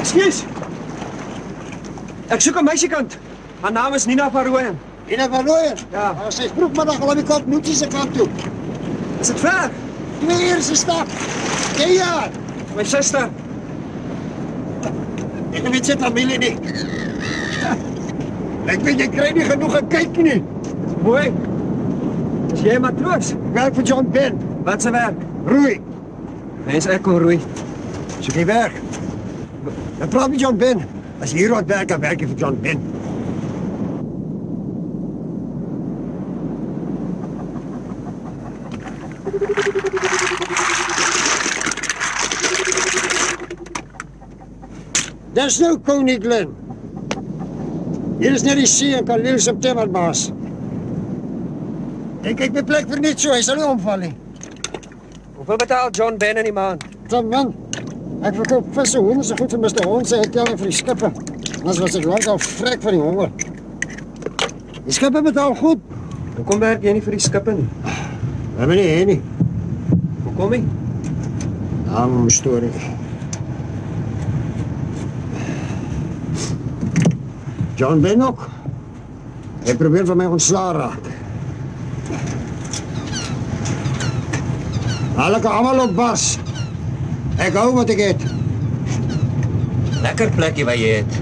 Ekskuus. Ek soek 'n meisiekind. Haar naam is Nina van Rooyen. Nina van Rooyen? Ja. Sy is vroegmiddag al op die kant Noetjie se kant toe. Is dit ver? 2 uur se stap. Ja. My suster. Ek weet sy familie nie. Ek weet jy kry nie genoeg gekyk nie. Mooi. Is jy 'n matroos? Werk vir John Ben. Wat se werk? Roei. Mens ek kon roei. Soek jy werk? Dan praat met John Ben. As jy hier rond werk, dan werk jy vir John Ben. Dis nou Coney Glen. Hier is net die see en Khalil September baas. Ek my plek vir net so, hy sal nie omval nie. Hoeveel betaal John Ben in die maand? Man, ek verkoop visse, honde so goed vir Mr. Hond, sê ek tel vir die skippe. Anders was ek lang al vrek van die honger. Die skippe betaal goed. Hoekom werk jy nie vir die skippe nie? Wij hebben niet heen nie. Hoekom nie? Ja, mijn story. John Ben ook. Hij probeert van mij ontslagen raken. Haal allemaal op bas. Ik hou wat ik eet. Lekker plekje waar je eet.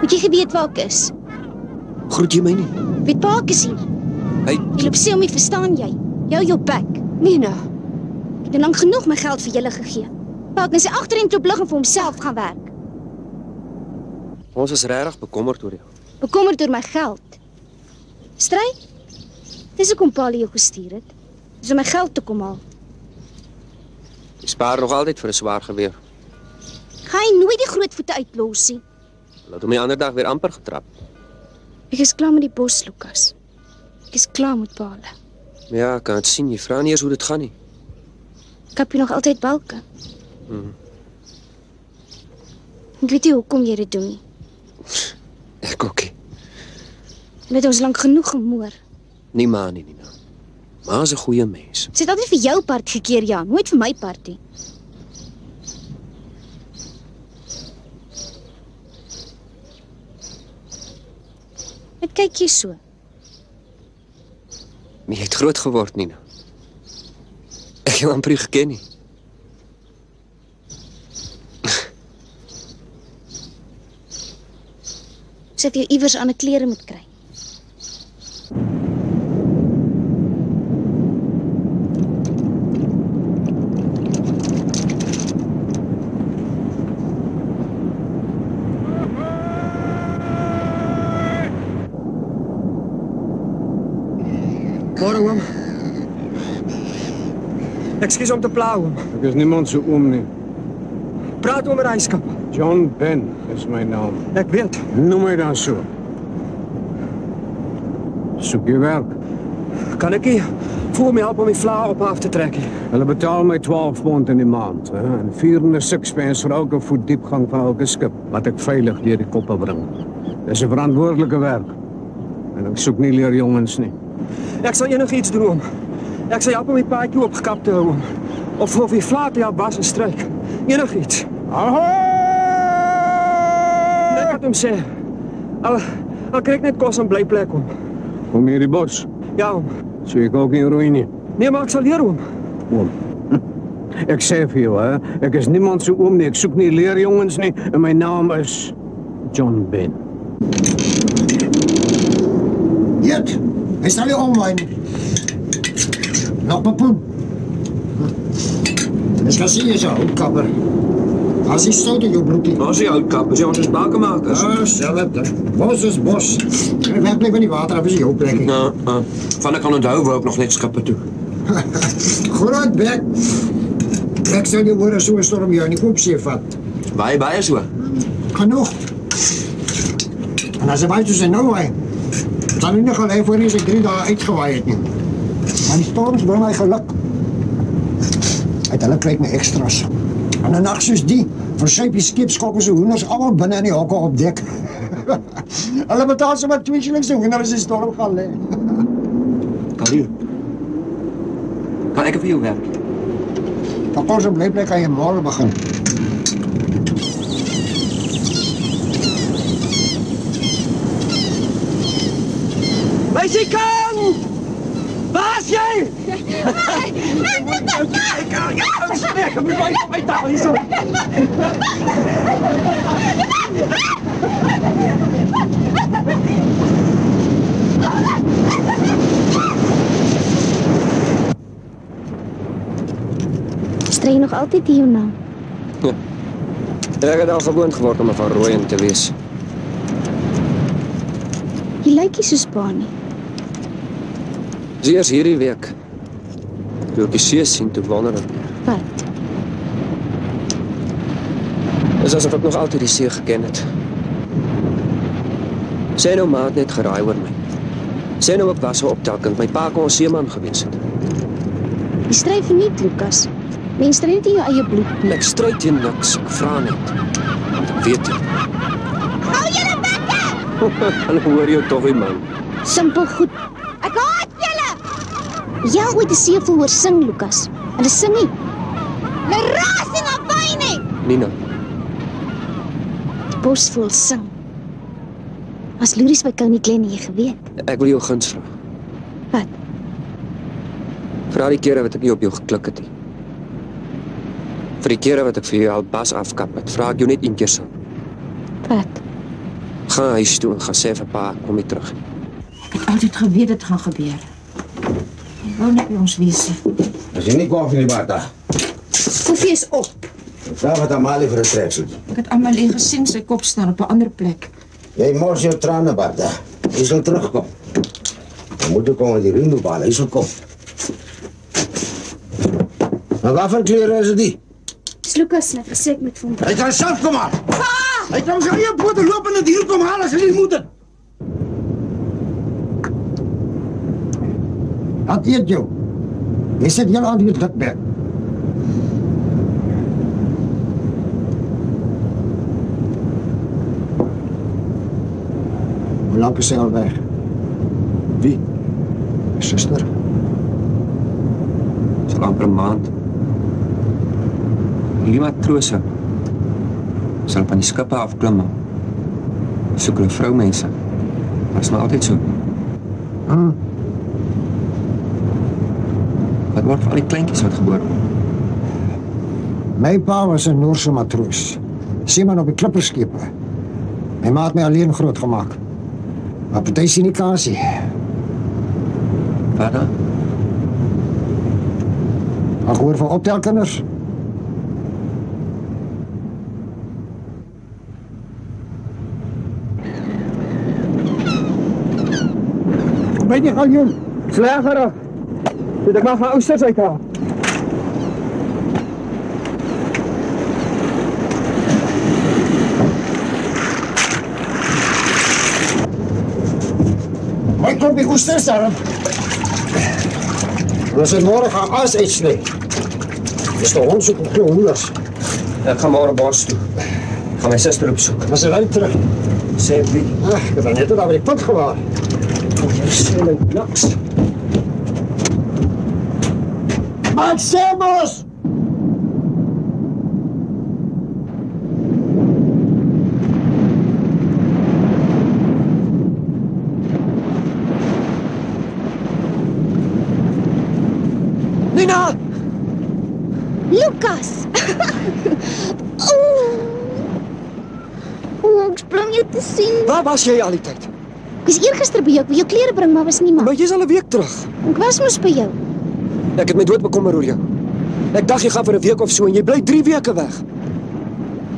Moet jy geweet waar ek is? Groet jy my nie? Weet pa ek is hier. Hy Jy loop sê om my, verstaan jy? Jou jou bek. Nina. Ek het lank genoeg my geld vir julle gegee. Pa het net sy agterin toe lig en vir homself gaan werk. Ons is regtig bekommerd oor jou. Bekommerd oor my geld. Stry? Dis hoekom pa jou gestuur het. Dis om my geld te kom haal. Jy spaar nog altyd vir 'n swaar geweer. Ga jy nooit die groot voete uitlos nie. Laat hom die ander dag weer amper getrap. Ek is klaar met die bos, Lukas. Ek is klaar met pale. Ja, ek kan het sien. Jy vra nie eers hoe dit gaan nie. Kap jy nog altyd balke? Hmm. Ek weet nie hoekom jy dit doen nie. Ek ook nie. Jy het ons lank genoeg gemoor. Nie ma nie, Nina. Ma is 'n goeie mens. Sy het altyd vir jou part gekeer, ja, nooit vir my part nie. Wat kyk jy so? Jy het groot geword, Nina. Ek het jou amper nie geken nie. Sy het jou iewers aan 'n klere moet kry. Môre oom. Ekskuus om te pla oom. Ek is niemand so oom nie. Praat oor reiskap. John Ben is my naam. Ek weet. Noem my dan so. Soek jy werk? Kan ek nie voor my help om die vla op af te trek nie? Hulle betaal my 12 pond in die maand. En 4 sixpence vir elke voet diepgang van elke skip wat ek veilig deur die koppe bring. Dis 'n verantwoordelike werk. En ek soek nie leerjongens nie. Ek sal enigiets doen, oom. Ek sal help om die paadjie opgekap te hou, oom. Of die vla te help was en stryk. Enigiets. Net wat hom sê. Al kry ek net kos en blyplek, oom. Kom hier die bos. Ja, oom. So ek ook nie roei nie. Nee, maar ek sal leer, oom. Oom. Ek sê vir jou, hè, ek is niemand so oom nie. Ek soek nie leerjongens nie en my naam is John Ben. Jet, hij staat hier online. Nog een poen. Ik ga zien je zo, kapper. Als hij stoot in je broekie. Als hij uitkap, is ons bakenmakers. Ja, hetzelfde. Bos is bos. En wij blijven niet water, hebben ze jouw plek. Ja, van ik kan onthouden, wil ik nog net schappen toe. Groot bek. Ik zal je worden zo'n storm jou niet opzien vat. Bij is zo. Genoeg. En als ze buiten zijn nou, hè. Het zal nu nog alleen voor eens 3 dagen uitgewaaid nu. Maar die storms brengen mij geluk. Uit hulle kry ek my extras. En 'n nag soos die, versuip die skipskokke se hoenders almal binne in die hokke op dek. Hulle betaal sommer 2 shillings se hoender as die storm gaan lê. Khalil, kan ek vir jou werk? Dan pas op bly kan jy môre begin. Meisie kan! Waar is jy? Ek moet my taal hier so. Stry nog altyd hier nou. Ja. Ek het al gewoond geword om van Rooyen te wees. Jy lyk nie soos pa nie. Dis eers hierdie week. Toe ek die see sien, toe wonder ek. Wat? Dis asof ek nog altyd die see geken het. Sy nou maat net geraai oor my. Sy nou ook was 'n optelkind, my pa kon 'n seeman gewees het. Jy stry vir niks, Lukas. Mens stry net in jou eie bloed. Ek stry teen niks, ek vra net. Weet jy? Hou julle bekke! Hulle hoor jou tog, man. Simpel goed. Ek haat julle! Jy het ooit 'n seevoël hoor sing, Lukas. Hulle sing nie. Hulle raas en afwy nie. Nina. Die bosvoël sing. As Loeries by Coney Glen jy geweet. Ek wil jou guns vra. Wat? Vra die kere wat ek nie op jou geklik het nie. Vir die kere wat ek vir jou al bas afkap het, vra ek jou net een keer saam. Wat? Ga huis toe en ga sê vir pa, kom nie terug. Ek het altyd geweet dit gaan gebeur. Ek wou net by ons wees. As jy nie koffie nie, Martha. Koffie is op. Daar wat Amalie vir 'n treksel. Ek het Amalie gesien sy kop staan op 'n ander plek. Jy mors jou trane, Martha. Jy sal terugkom. Dan moet ek kom die ring bale, hy sal kom. Maar wat voor klere is dit? Dis Lukas net gesê ek moet vir hom. Hy kan self kom aan. Hy kan sy eie pote loop en dit hier kom haal as hy nie moet het. Dat eet jou. Jy sit heel aan die dikbek. Hoe lang is sy al weg? Wie? My suster. Dis al amper 'n maand. Die matrose sal van die skippe afklim. Soek hulle vroumense. Dat is maar altyd so. Wat word van al die kleintjies wat gebore word? My pa was 'n Noorse matroos. Seeman op die klipperskepe. My ma het my alleen grootgemaak. Maar party sien nie kansie. Wat dan? Ag hoor van optelkinders. By die galjoen. Slegerig. Moet ek maar van ousters uithaal. My kom die oesters daarop. Ons het môre gaan as uitsny. Dis die hond soek op hoenders. Ek gaan môre bos toe. Gaan my suster opsoek. Was sy ry terug? Sê wie? Ag, ek het net daar by die put gewaar. Jy sê my niks. Maak semos! Nina! Lukas! Ek spring jou te sien. Waar was jy al die tyd? Ek was eergister by jou, ek wou jou klere bring, maar was niemand. Maar jy's al 'n week terug. Ek was mos by jou. Ek het my dood bekommer oor jou. Ek dacht jy gaan vir 'n week of so en jy bly 3 weke weg.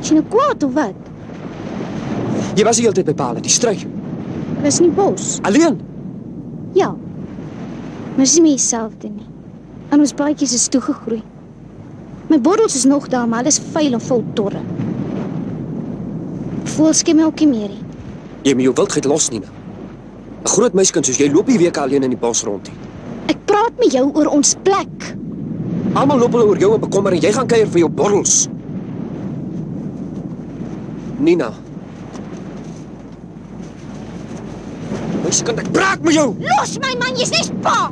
Is jy nou kwaad of wat? Jy was die hele tyd by Paul, die stry. Ek was nie bos. Alleen? Ja. Maar dis nie meer dieselfde nie. En ons paadjies is toegegroei. My bottels is nog daar, maar alles vuil en vol torre. Voel skem my ook nie meer nie. Jy moet jou wildheid los, Nina. 'n Groot meiskind soos jy loop die week alleen in die bos rond hier. Ek praat met jou oor ons plek. Almal loop hulle oor jou en bekommer en jy gaan kuier vir jou borrels. Nina. Meisie, kan ek praat met jou? Los my man, jy's nie pa!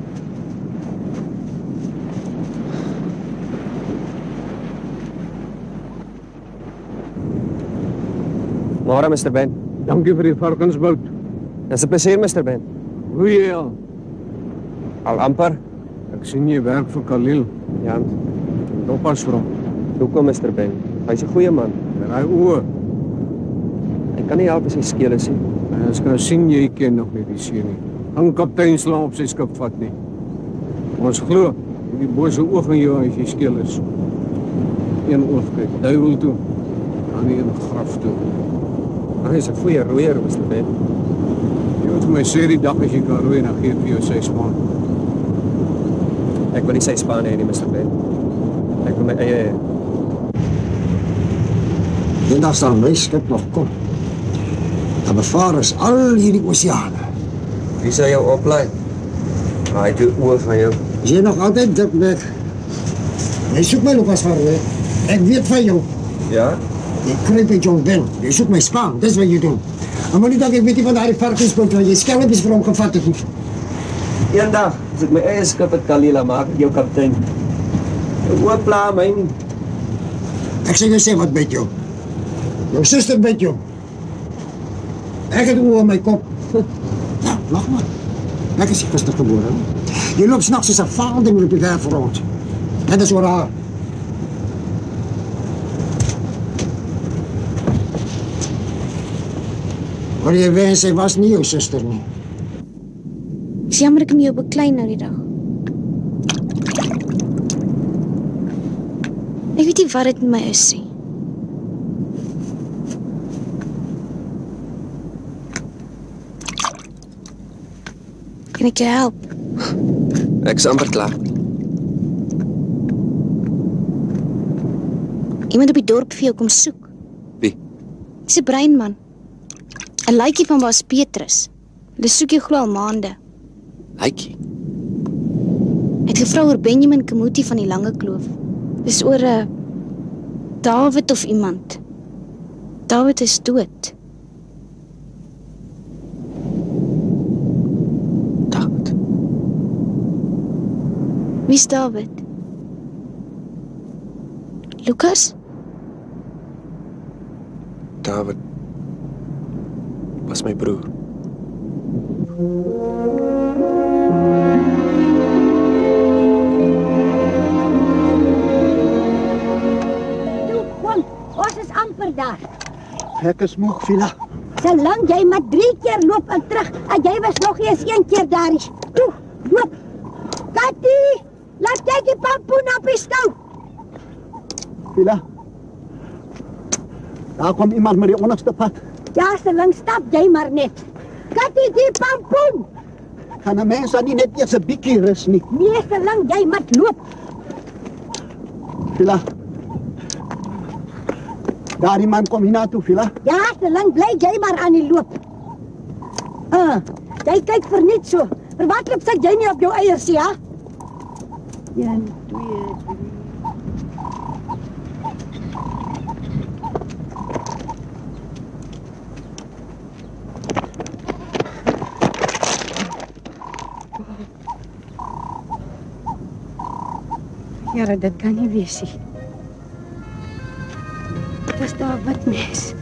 Môre, Mr. Ben. Dankie vir die varkensbout. Dis 'n plesier, Mr. Ben. Hoe jy al? Al amper. Ek sien jy werk vir Khalil. Ja. Oppas vir hom. Hoekom, Mr. Ben? Hy's 'n goeie man. En hy oë. Hy kan nie help as hy skeel is nie. En as kan sien jy ken nog nie die seun nie. Gaan kaptein slaan op sy skip vat nie. Ons glo, die bose oog in jou as jy skeel is. Een oog kyk duiwel toe, dan die een graf toe. Hy is 'n goeie roeier, Mr. Ben. Jy moet my sê die dag as jy kan roei, dan gee ek vir jou sy span. Ek wil nie sy span hê nie, Mr. Ben. Ek wil my eie. Eendag sal my skip nog kom. Dan bevaar ons al hierdie oseane. Wie sal jou oplei? Hy het oor van jou. Is jy nog altyd dik weg? Jy soek my Lucas van Rooi. Ek weet van jou. Ja? Jy kruip by John Bell. Jy soek my span. Dis wat jy doen. En maar nie dat ek weet nie van daardie varkensboot wat jy skelmpies vir hom gevat het nie. Eendag, as ek my eie skip het Kalila maak, ek jou kaptein. Jou oor pla my nie. Ek sê jy sê wat byt jou. Jou suster byt jou. Ek het oor my kop. Ja, lach maar. Ek is gister gebore. Jy loop s'nachts soos 'n vaalding op die werf rond. Dit is oor haar. Maar jy weet, sy was nie jou suster nie. Is jammer ek jou beklein nou die dag. Ek weet nie wat dit met my is nie. Kan ek jou help? Ek is amper klaar. Iemand op die dorp vir jou kom soek. Wie? Dis 'n breinman. 'n Laaitjie van Baas Petrus. Hulle soek jou glo al maande. Laaitjie? Hy het gevra oor Benjamin Kamuti van die Lange Kloof. Dis oor 'n Dawid of iemand. Dawid is dood. Dawid? Wie's Dawid? Lucas? Dawid was my broer. Kom, ons is amper daar. Ek is moeg, Vila. Solang jy maar 3 keer loop en terug, en jy was nog eens 1 keer daar is. Toe, loop. Katie, laat jy die pampoen op die skou. Vila. Daar kom iemand met die onderste pad. Ja, solang stap jy maar net. Katie, die pampoen. Kan 'n mens dan nie net eers 'n bietjie rus nie? Nee, solang jy maar loop. Vila. Daar die man kom hiernatoe, Vila. Ja, solang bly jy maar aan die loop. Jy kyk vir niks so. Vir wat loop sit jy nie op jou eiers, ja? 1, 2, 3. Ja, dit kan nie wees nie. Dis daar wat mes.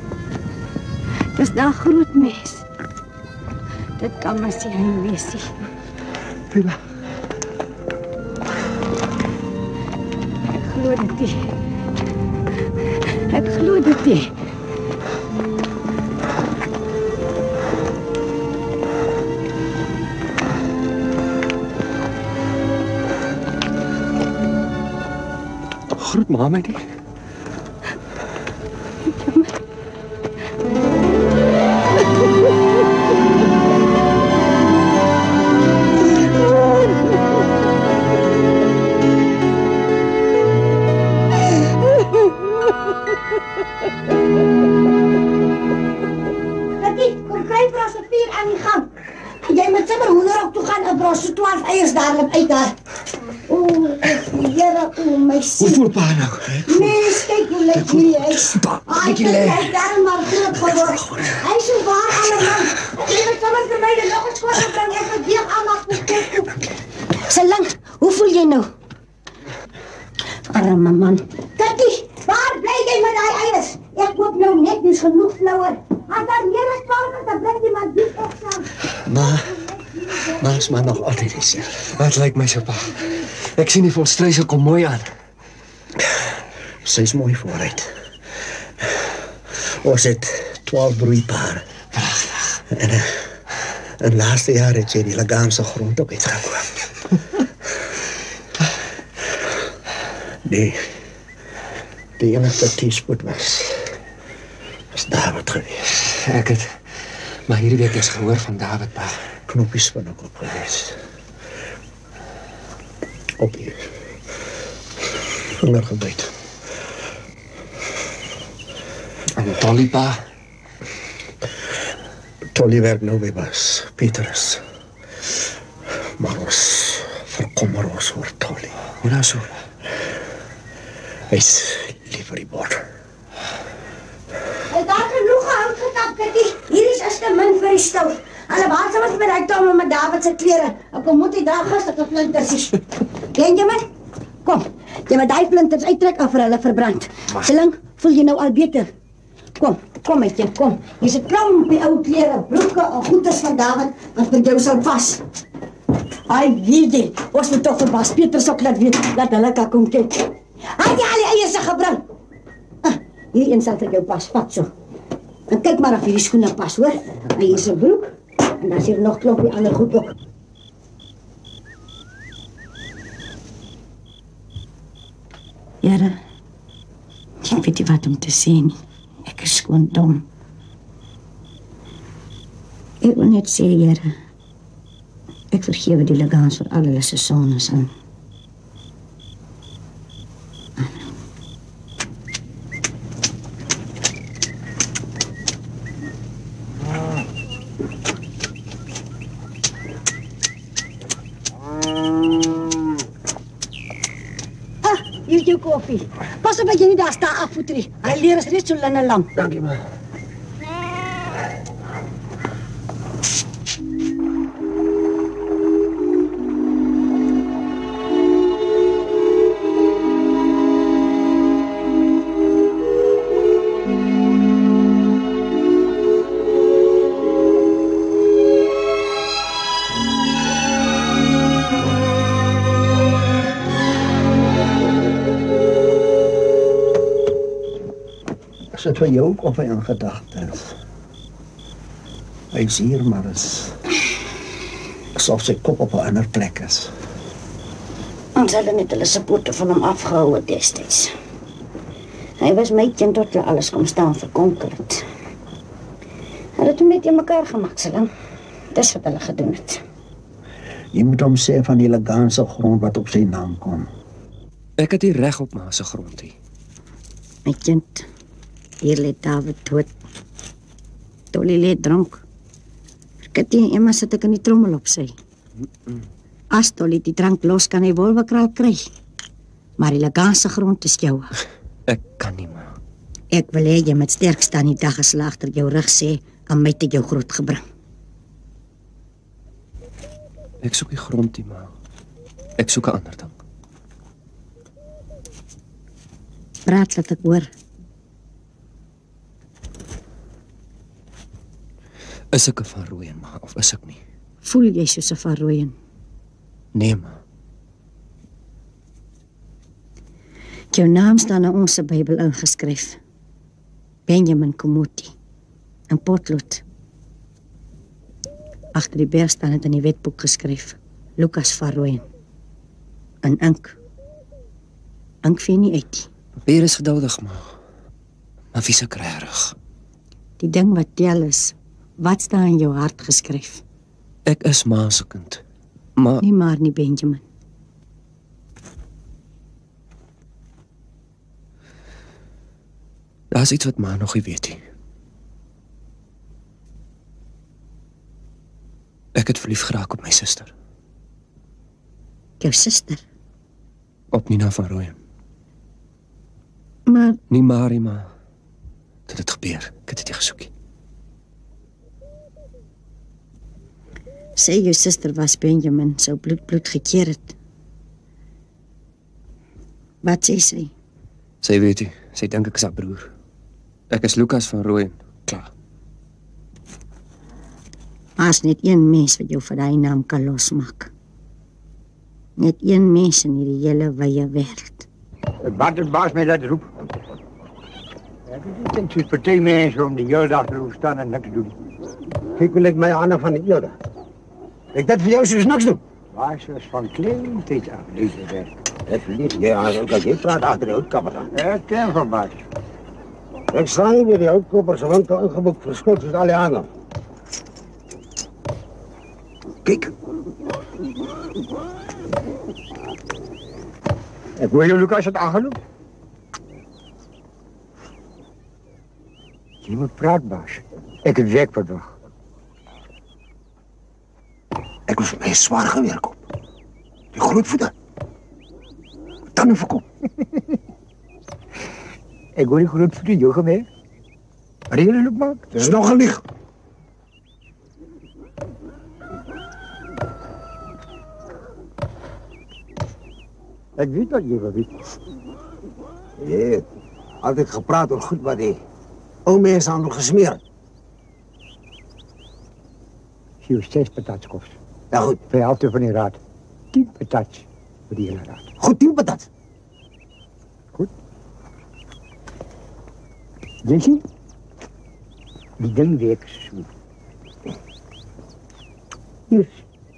Dis daar groot mes. Dit kan maar sy nie wees nie. Vila. Ek glo dit nie. Ek glo dit nie. Groet ma my nie. Jy moet sommer hoender op toe gaan en bros so 12 eiers dadelik uit daar. Oeh. Here, o my siel. Hoe voel pa nou? Mens, kyk hoe lyk hierdie huis. bietjie lê. Hy daar maar groot geword. Hy is so waar alle man. Jy moet sommer vir my die nog eens kort bring. Ek moet weer aandag moet kyk. Selang, hoe voel jy nou? Arme man. Kitty, waar bly jy met daai eiers? Ek koop nou net nie genoeg flour. As daar meer as 12 is, dan bring jy maar die ekstra. Maar is maar nog altyd dieselfde. Wat lyk my so pa? Ek sien die volstryse kom mooi aan. Sy's mooi vooruit. Ons het 12 broeipare. En laaste jaar het jy die Lagaanse grond ook uitgekoop. Die enigste teespoed was David geweest. Ek het maar hierdie week eens gehoor van David pa. Knoppies van ook op geweest. Op hier. Vinger gebyt. En Tolly pa. Tolly werk nou by Bas Petrus. Maar ons verkommer ons oor Tolly. Hoe nou so? Hy's lief vir die bord. Hy daar genoeg hout getap, Kitty. Hier is te min vir die stoof. Hulle waas ons met hy tommel met David se klere. Ek kom moet hy daar gister geflinters. Benjamin, kom. Jy moet daai flinters uittrek af vir hulle verbrand. Seling, voel jy nou al beter? Kom met jy, kom. Hier's 'n klompie ou klere, broeke en goeders van David wat vir jou sal pas. Ai, hierdie. Ons moet toch vir Bas Petrus ook laat weet dat hulle kan kom kyk. Hy het al die eiers gebring. Hierdie een sal vir jou pas, vat so. En kyk maar of hierdie skoene pas, hoor. En hier is 'n broek. En dan is hier nog klompie ander goed ook. Here, ek weet nie wat om te sê nie. Ek is gewoon dom. Ek wil net sê, Here, ek vergewe die Lagaans vir al hulle se sondes en hier is jou koffie. Pas op dat jy nie daar staan afvoetrie. Hy leer is net so linne lang. Dankie, ma. Sit vir jou ook op in gedagtes. Hy is hier, maar is asof sy kop op 'n ander plek is. Ons het net hulle supporte van hom afgehou het destyds. Hy was my kind tot hulle alles kom staan verkonkel het. Hulle het hom net in mekaar gemaak, Seling. Dis wat hulle gedoen het. Jy moet hom sê van die Lagaanse grond wat op sy naam kom. Ek het hier reg op ma se grond hier. My kind, hier lê David dood. Tolly lê dronk. Kitty en Emma sit ek in die trommel op sy. As Tolly die drank los, kan hy wolwekraal kry. Maar die Lagaanse grond is jou. Ek kan nie, ma. Ek wil hê jy moet sterk staan die dag as hulle agter jou rug sê, aan my het jou groot gebring. Ek soek die grond nie, ma. Ek soek 'n ander ding. Praat laat ek hoor. Is ek 'n van Rooyen, ma, of is ek nie? Voel jy soos 'n van Rooyen? Nee, ma. Jou naam staan in ons Bybel ingeskryf. Benjamin Komuti. In potlood. Agter die berg staan het in die wetboek geskryf. Lukas van Rooyen. In ink. Ink vee nie uit. Papier is geduldig, ma. Maar wie se regtig? Die ding wat tel is, wat staan in jou hart geskryf? Ek is ma se kind. Maar nie maar nie, Benjamin. Daar's iets wat ma nog nie weet nie. Ek het verlief geraak op my suster. Jou suster? Mina van Rooyen. Maar Nie Marie, maar dit het gebeur. Ek het dit gesoek. sê jou suster was Benjamin, sou bloed gekeer het. Wat sê sy? Sy weet nie, sy dink ek is haar broer. Ek is Lucas van Rooyen. Klaar. Daar's net een mens wat jou vir daai naam kan losmaak. Net een mens in hierdie hele wye wêreld. Wat het baas my laat roep? Ek dink soos party mense om die hele dag te staan en niks doen. Kyk hoe lyk my hande van die eelde. Ek dit vir jou soos niks doen. Baas is van klein tyd af, deze werk. Ek verlies jy aan ook as jy praat agter die houtkapper aan. Ek ken van baas. Ek staan nie by die houtkapper se winkel ingeboek vir skuld soos al die ander. Kyk. Ek hoor jou Lucas het aangeloop. Jy moet praat, baas. Ek het werk verwag. Ek was my swaar gewerk op. Die grootvoete. Tanden verkom. Ek hoor die grootvoete jou gewerk. Wat jy loop maak? Dit is nog 'n lieg. Ek weet wat jy wil weet. Jy het altyd gepraat oor goed wat die ou mense aan hom gesmeer het. Jy 6 patatskops. Ja goed. Vir helfte van die raad. 10 patats vir die hele raad. Goed, 10 patats. Goed. Jy sien? Die ding werk so. Hier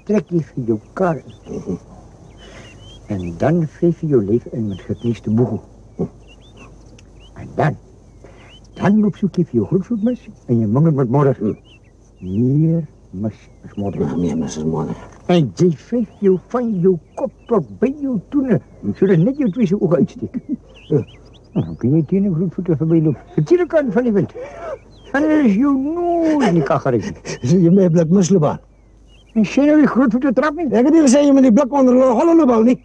trek jy vir jou kar in. En dan vlieg je je leven in met geknieste boegel. En dan opzoek je je grootvoetmes en je mangelt met modder. Meer mis is modder. Ja, meer mis is modder. En je vliegt je van je kop tot bij je toenen, zodat net je twee zijn ogen uitsteken. Dan kun je tegen een grootvoeten voorbij lopen. De tierenkant van die wind. En dan is je nooit niet kan gerichten. Zie je mij blik misloopbaan? En zijn er die grootvoeten trap niet? Ik heb niet gezegd je met die blik onder de hollenloopbaan niet.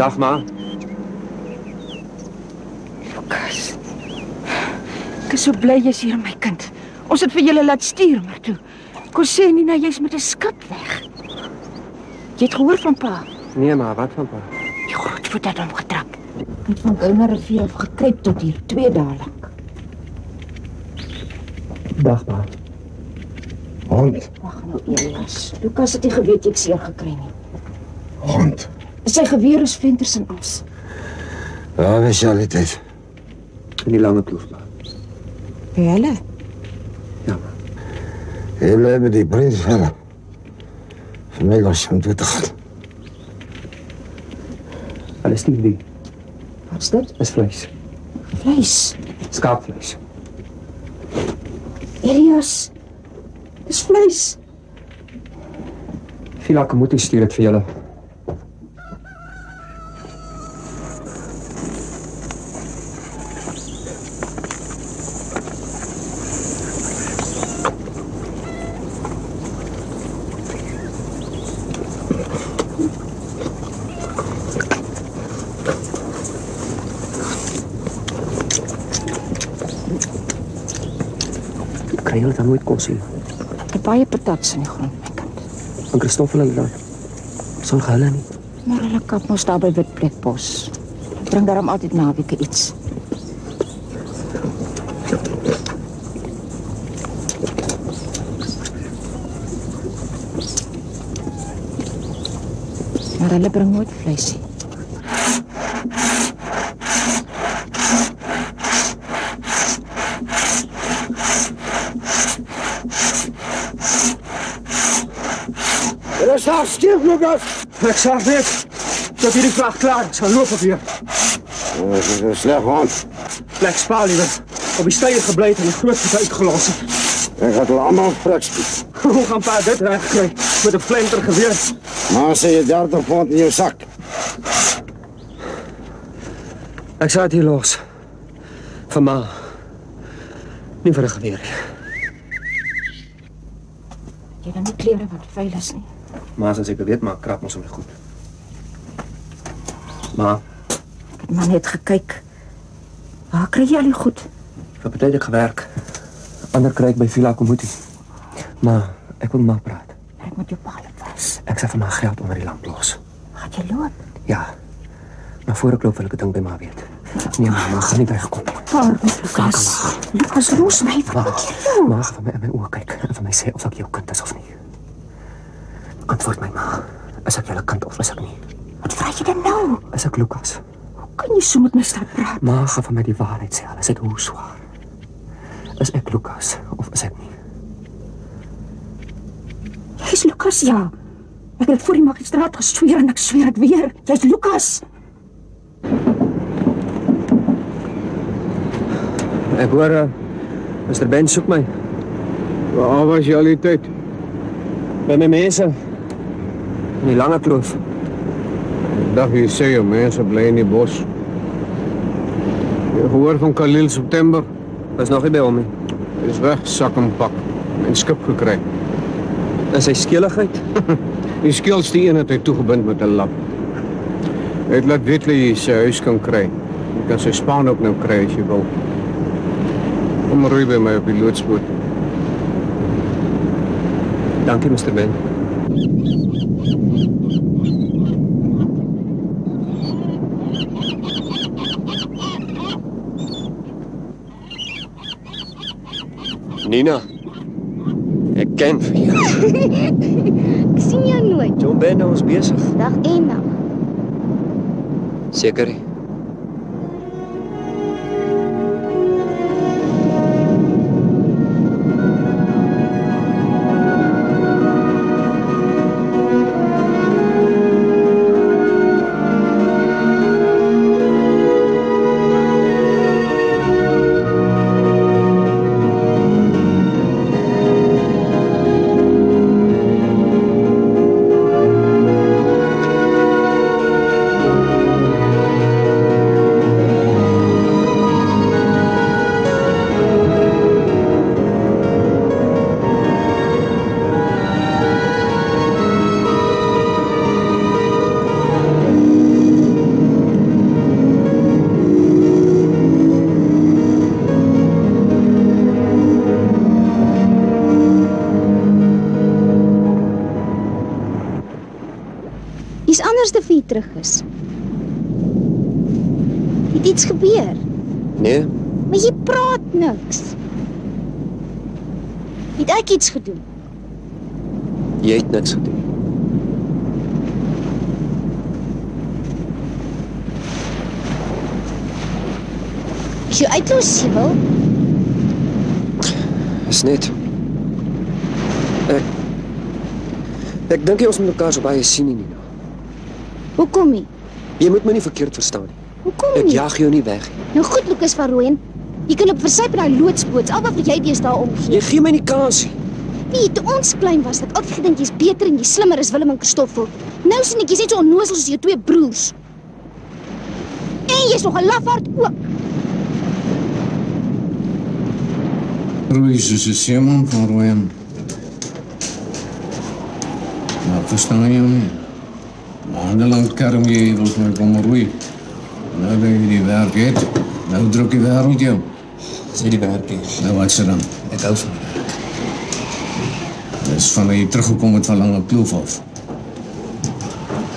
Dag, ma. Lucas. Ek is so bly jy's hier, my kind. Ons het vir julle laat stuur, maar toe kon sê nie nou jy's met 'n skip weg. Jy het gehoor van pa? Nee, maar wat van pa? Die grootvoet het hom getrap. Het van Bouner rivier af gekruip tot hier 2 dae lank. Dag, ma. Hond. Wag nou, Elias. Lucas het nie geweet jy het seer gekry nie. Hond. Sy geweer is venters en as. Ja, wees jy al die tyd. In die lange kloof, ma. By hulle? Ja, ma. Jy bly met die briefvelle. Vir my was om toe te gaan. Hulle stiek die. Wat is dit? Is vleis. Vleis? Skaapvleis. Elias, dis vleis. Vila Kamuti stuur dit vir julle. Kry julle dan nooit kos hier? Ek het baie patats in die grond, my kind. Van Christoffel hulle dan? Sorg hulle nie. Maar hulle kap mos daar by Witplekbos. Ek bring daarom altyd naweke iets. Maar hulle bring nooit vleisie. Julle staat stil, Lucas! Ek sag net, dat hierdie vraag klaar is, gaan loop op hier. Dit is 'n sleg hond. Plek spaal liewer, op die steier gebly het en die groot voet uitgelos het. Ek het hulle almal prikskiet. Hoe gaan pa dit regkry, met 'n flinter geweer? Maar sê jy 30 pond in jou sak. Ek sal dit hier los. Vir ma. Nie vir 'n geweer nie. Jy dan nie klere wat vuil is nie. Ma, as ek weet, maar krap ons om goed. Ma, Ek het maar net gekyk. Waar kry jy al die goed? vir party het ek gewerk. Ander kry ek by Vila Kamuti. Ma, ek wil maar praat. Ek moet jou paal was. Ek sal vir my geld onder die lamp los. Gaat jy loop? Ja. Maar voor ek loop wil ek 'n ding by ma weet. Nee, ma gaan nie wegkom. Lucas. Lucas, los my. Wat maak jy nou? Ma gaan vir my in my oë kyk en vir my sê of ek jou kind is of nie. Antwoord my, ma. Is ek julle kind of is ek nie? Wat vra jy dan nou? Is ek Lucas? Hoe kan jy so met my staan praat? Ma gaan vir my die waarheid sê, al is dit hoe swaar. Is ek Lucas of is ek nie? Jy's Lucas, ja. Ek het voor die magistraat gesweer en ek sweer dit weer. Jy's Lucas. Ek hoor, Mr. Ben soek my. Waar was jy al die tyd? By my mense. In die lange kloof. Ek dacht jy sê jou mense bly in die bos. Jy gehoor van Khalil September? Is nog nie by hom nie. Hy is weg, sak en pak. En skip gekry. Is hy skeeligheid? Die skeelste een het hy toegebind met 'n lap. Hy het laat weet dat jy sy huis kan kry. Jy kan sy span ook nou kry as jy wil. Kom roei by my op die loodsboot. Dankie, Mr. Ben. Nina, ek ken vir jou. Ek sien jou nooit. John Ben, nou ons besig. Dag en dag. Seker nie. Dis anders te vir terug is. Het iets gebeur? Nee, Maar jy praat niks. Het ek iets gedoen? jy het niks gedoen. Is jy uitlos, jy wil? Is net. Ek dink jy ons moet mekaar so baie sien nie, Nina. Hoekom nie? Jy moet my nie verkeerd verstaan nie. Hoekom Ek nie? jag jou nie weg nie. Nou goed, Lucas van Rooyen. Jy kan op versyp in daai loodsboot, al wat jy deesdae omgee. Jy gee my nie kans nie. Wie, toe ons klein was, het ek altyd gedink jy's beter en jy slimmer as Willem en Christoffel. Nou sien ek jy's net so onnozel soos jou twee broers. En jy's nog 'n lafaard ook. Roei soos 'n seeman van Rooyen. Nou, verstaan jy nie? Maandelang kerm jy wil my kom roei. Nou dat jy die werk het, nou druk die wêreld jou. Sê die werk is. Nou wat se dan? Ek hou van die werk. Dis van jy teruggekom het van lange kloof af.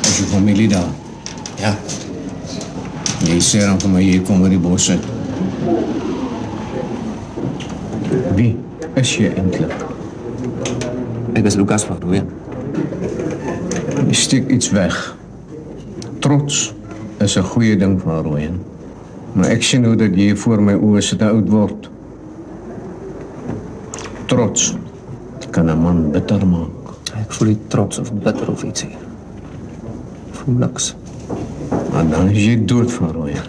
Is jou familie daar? Ja. Jy sê dan vir my jy kom uit die bos uit. Wie is jy eintlik? Ek is Lukas van Rooyen. Jy steek iets weg. Trots is 'n goeie ding van Rooyen. Maar ek sien hoe dat jy voor my oë sit en oud word. Trots kan 'n man bitter maak. Ek voel nie trots of bitter of iets hier. Ek voel niks. Maar dan is jy dood van Rooyen.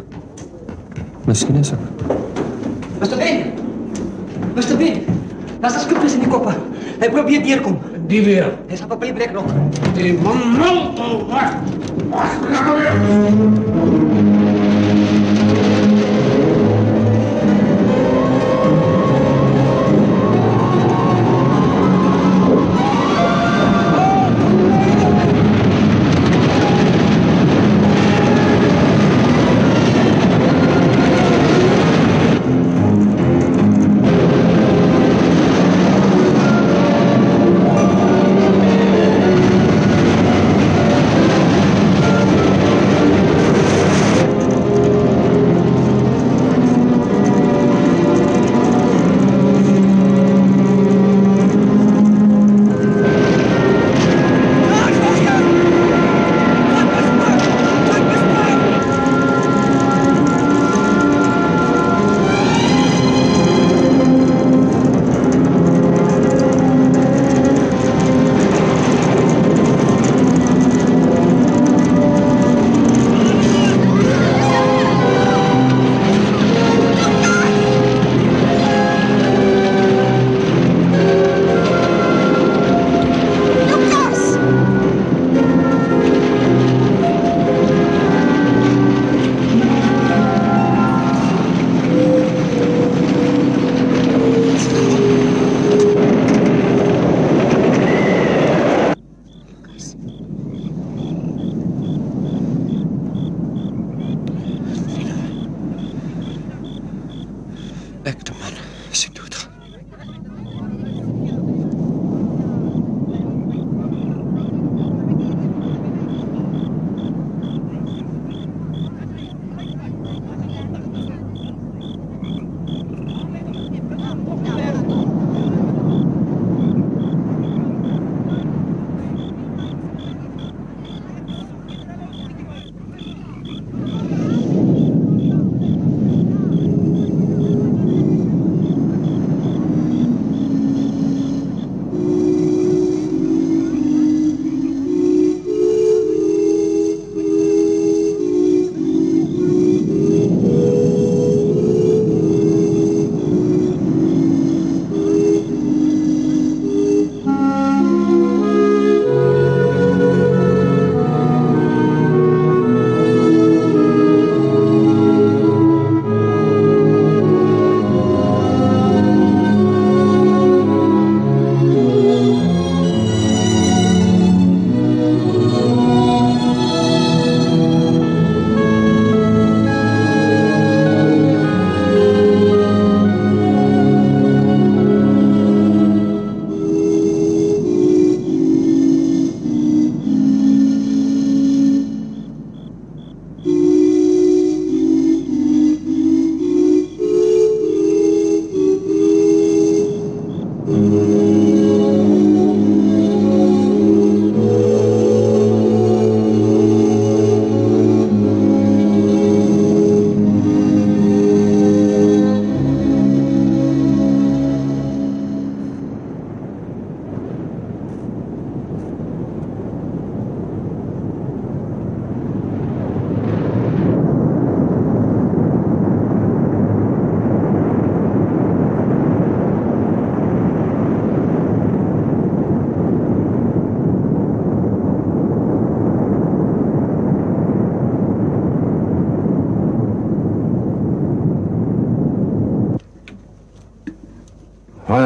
Miskien is ek. Mr. Ben! Mr. Ben! Daar's 'n skipvis in die koppe. Hy probeer deurkom. Die weer. Hy is op 'n plek nog. Die man meld weg.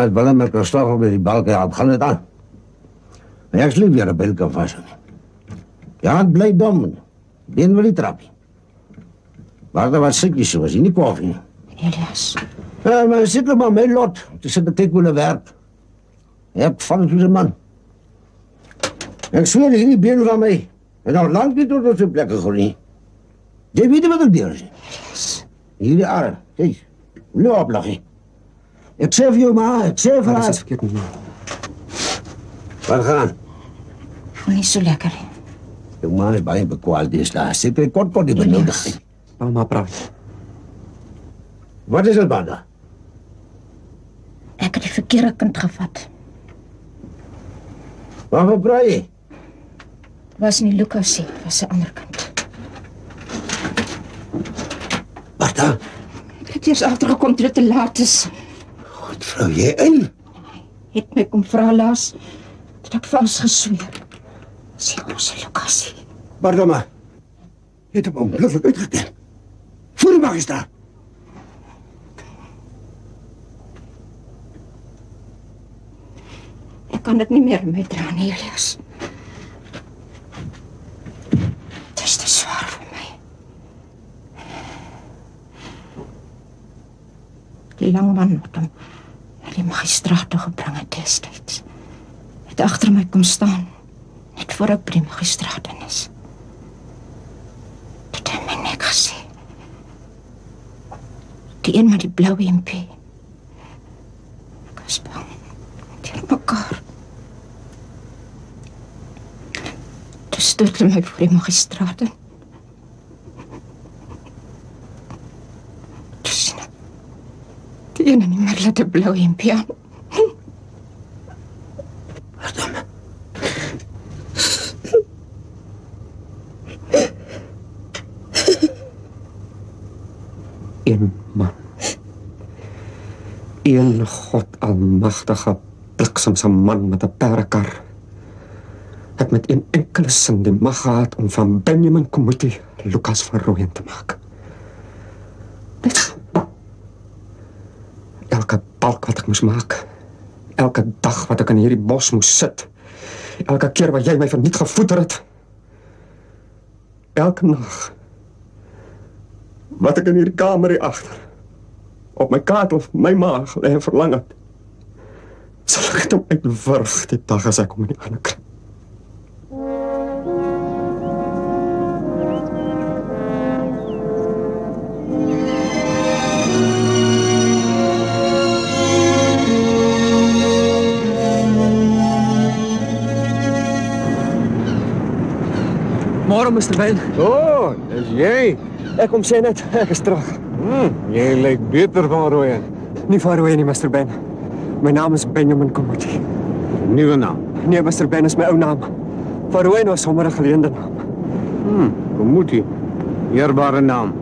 het Willem met Christoffel by die balk help, gaan dit aan. Maar ek sliep weer 'n bil kan vas nie. Ja, het bly dom. Been wil die trappie. Maar daar was sukkie so, was nie koffie nie. Elias. Ja, maar sit nou maar my lot. Het is 'n tekwoele werk. Ek val soos 'n man. Ek sweer hierdie been van my. En nou lang nie tot op sy plek gegroei. Jy weet wat ek doen. Hierdie arm, kijk. Nu oplaggie. Ik zeg voor jou maar, ik zeg voor haar. Dat is verkeerd niet. Waar gaan? Voel niet zo lekker. Jouw man is bijna bekwaal deze dag. Zit er kort die benodiging. Mama praat. Wat is het, Banda? Ik heb die verkeerde kind gevat. Waarvoor praat je? Het was niet Lucas, het was een ander kind. Wat dan? Ik heb eerst achtergekomen dat het te laat is. Goed, vrouw, jij in? Het mij kom vrouw laas dat ik vals gesweer. Zie onze Lucas. Pardon, je hebt hem ongelukkig uitgekend. Voor de magistraat. Ik kan het niet meer met mij dragen, Elias. Het is te zwaar voor mij. Die lange man had hem naar die magistraat toegebring destijds. Het achter mij kon staan, net voor ik bij die magistraat in is. Dit heeft my nek gesê. Die een met die blauwe MP. Ek was bang. Tegen mekaar. Toe stoot hulle my voor die magistraat in. Toe sien ek die een in die middel het 'n blauwe MP aan. Een man. Een God almagtige bliksemse man met 'n perdekar. Het met een enkele sin die mag gehad om van Benjamin Komuti Lucas van Rooyen te maak. Elke balk wat ek moes maak, elke dag wat ek in hierdie bos moes sit, elke keer wat jy my verniet gevoeder het, elke nag wat ek in hierdie kamer hier agter op my kaart of my maag lê en verlang het, sal ek dit op uitwurg die dag as ek hom in die ander kry. Môre, Mr. Ben. Oh, dis jy. Ek kom sê net, ek is terug. Jy lyk beter van Rooyen. Nie van Rooyen nie, Mr. Ben. My naam is Benjamin Komuti. Nuwe naam? Nee, Mr. Ben is my ou naam. Van Rooyen was sommer 'n geleende naam. Komuti. Eerbare naam.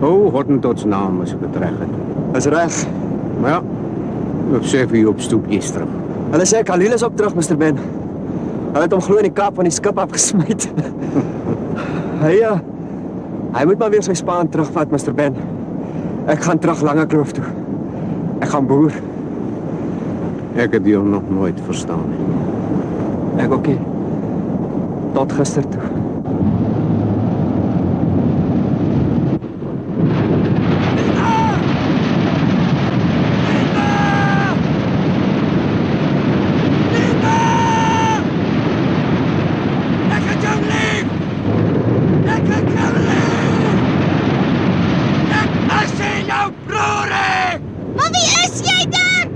O, Hottentots naam as ek dit reg het. Is reg. Maar ja, ek sê vir jou op stoep eers terug. Hulle sê Khalil is op terug, Mr. Ben. Hulle het hom glo in die Kaap van die skip afgesmyt. Hy moet maar weer sy spaan terugvat, Mr. Ben. Ek gaan terug Langekloof toe. Ek gaan boer. Ek het jou nog nooit verstaan nie. Ek ook nie. Tot gister toe. Maar wie is jy dan?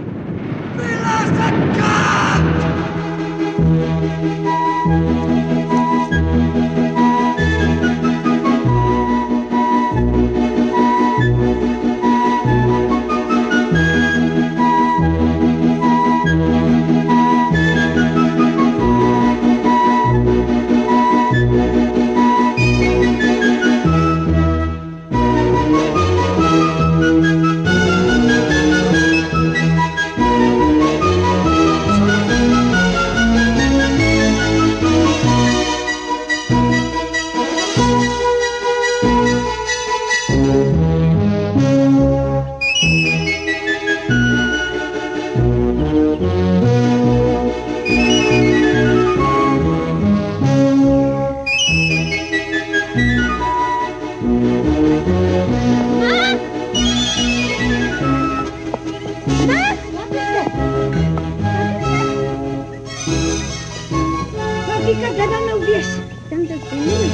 Wie kan dit dan nou wees? Dink dit nie.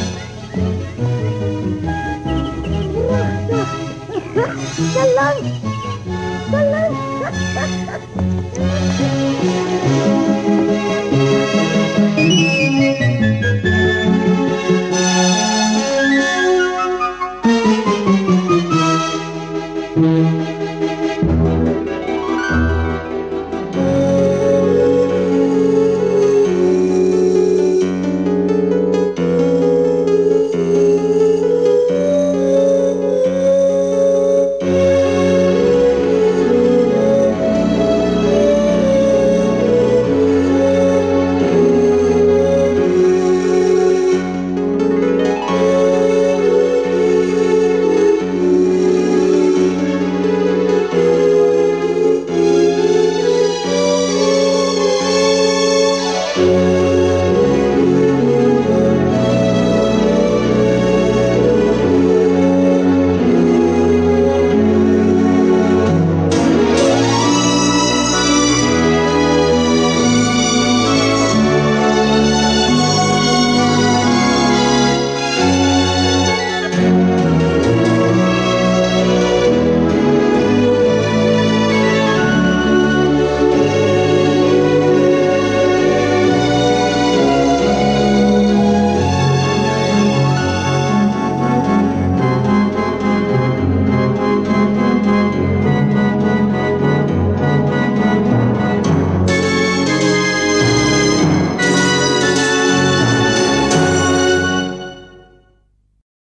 Salam. Salam.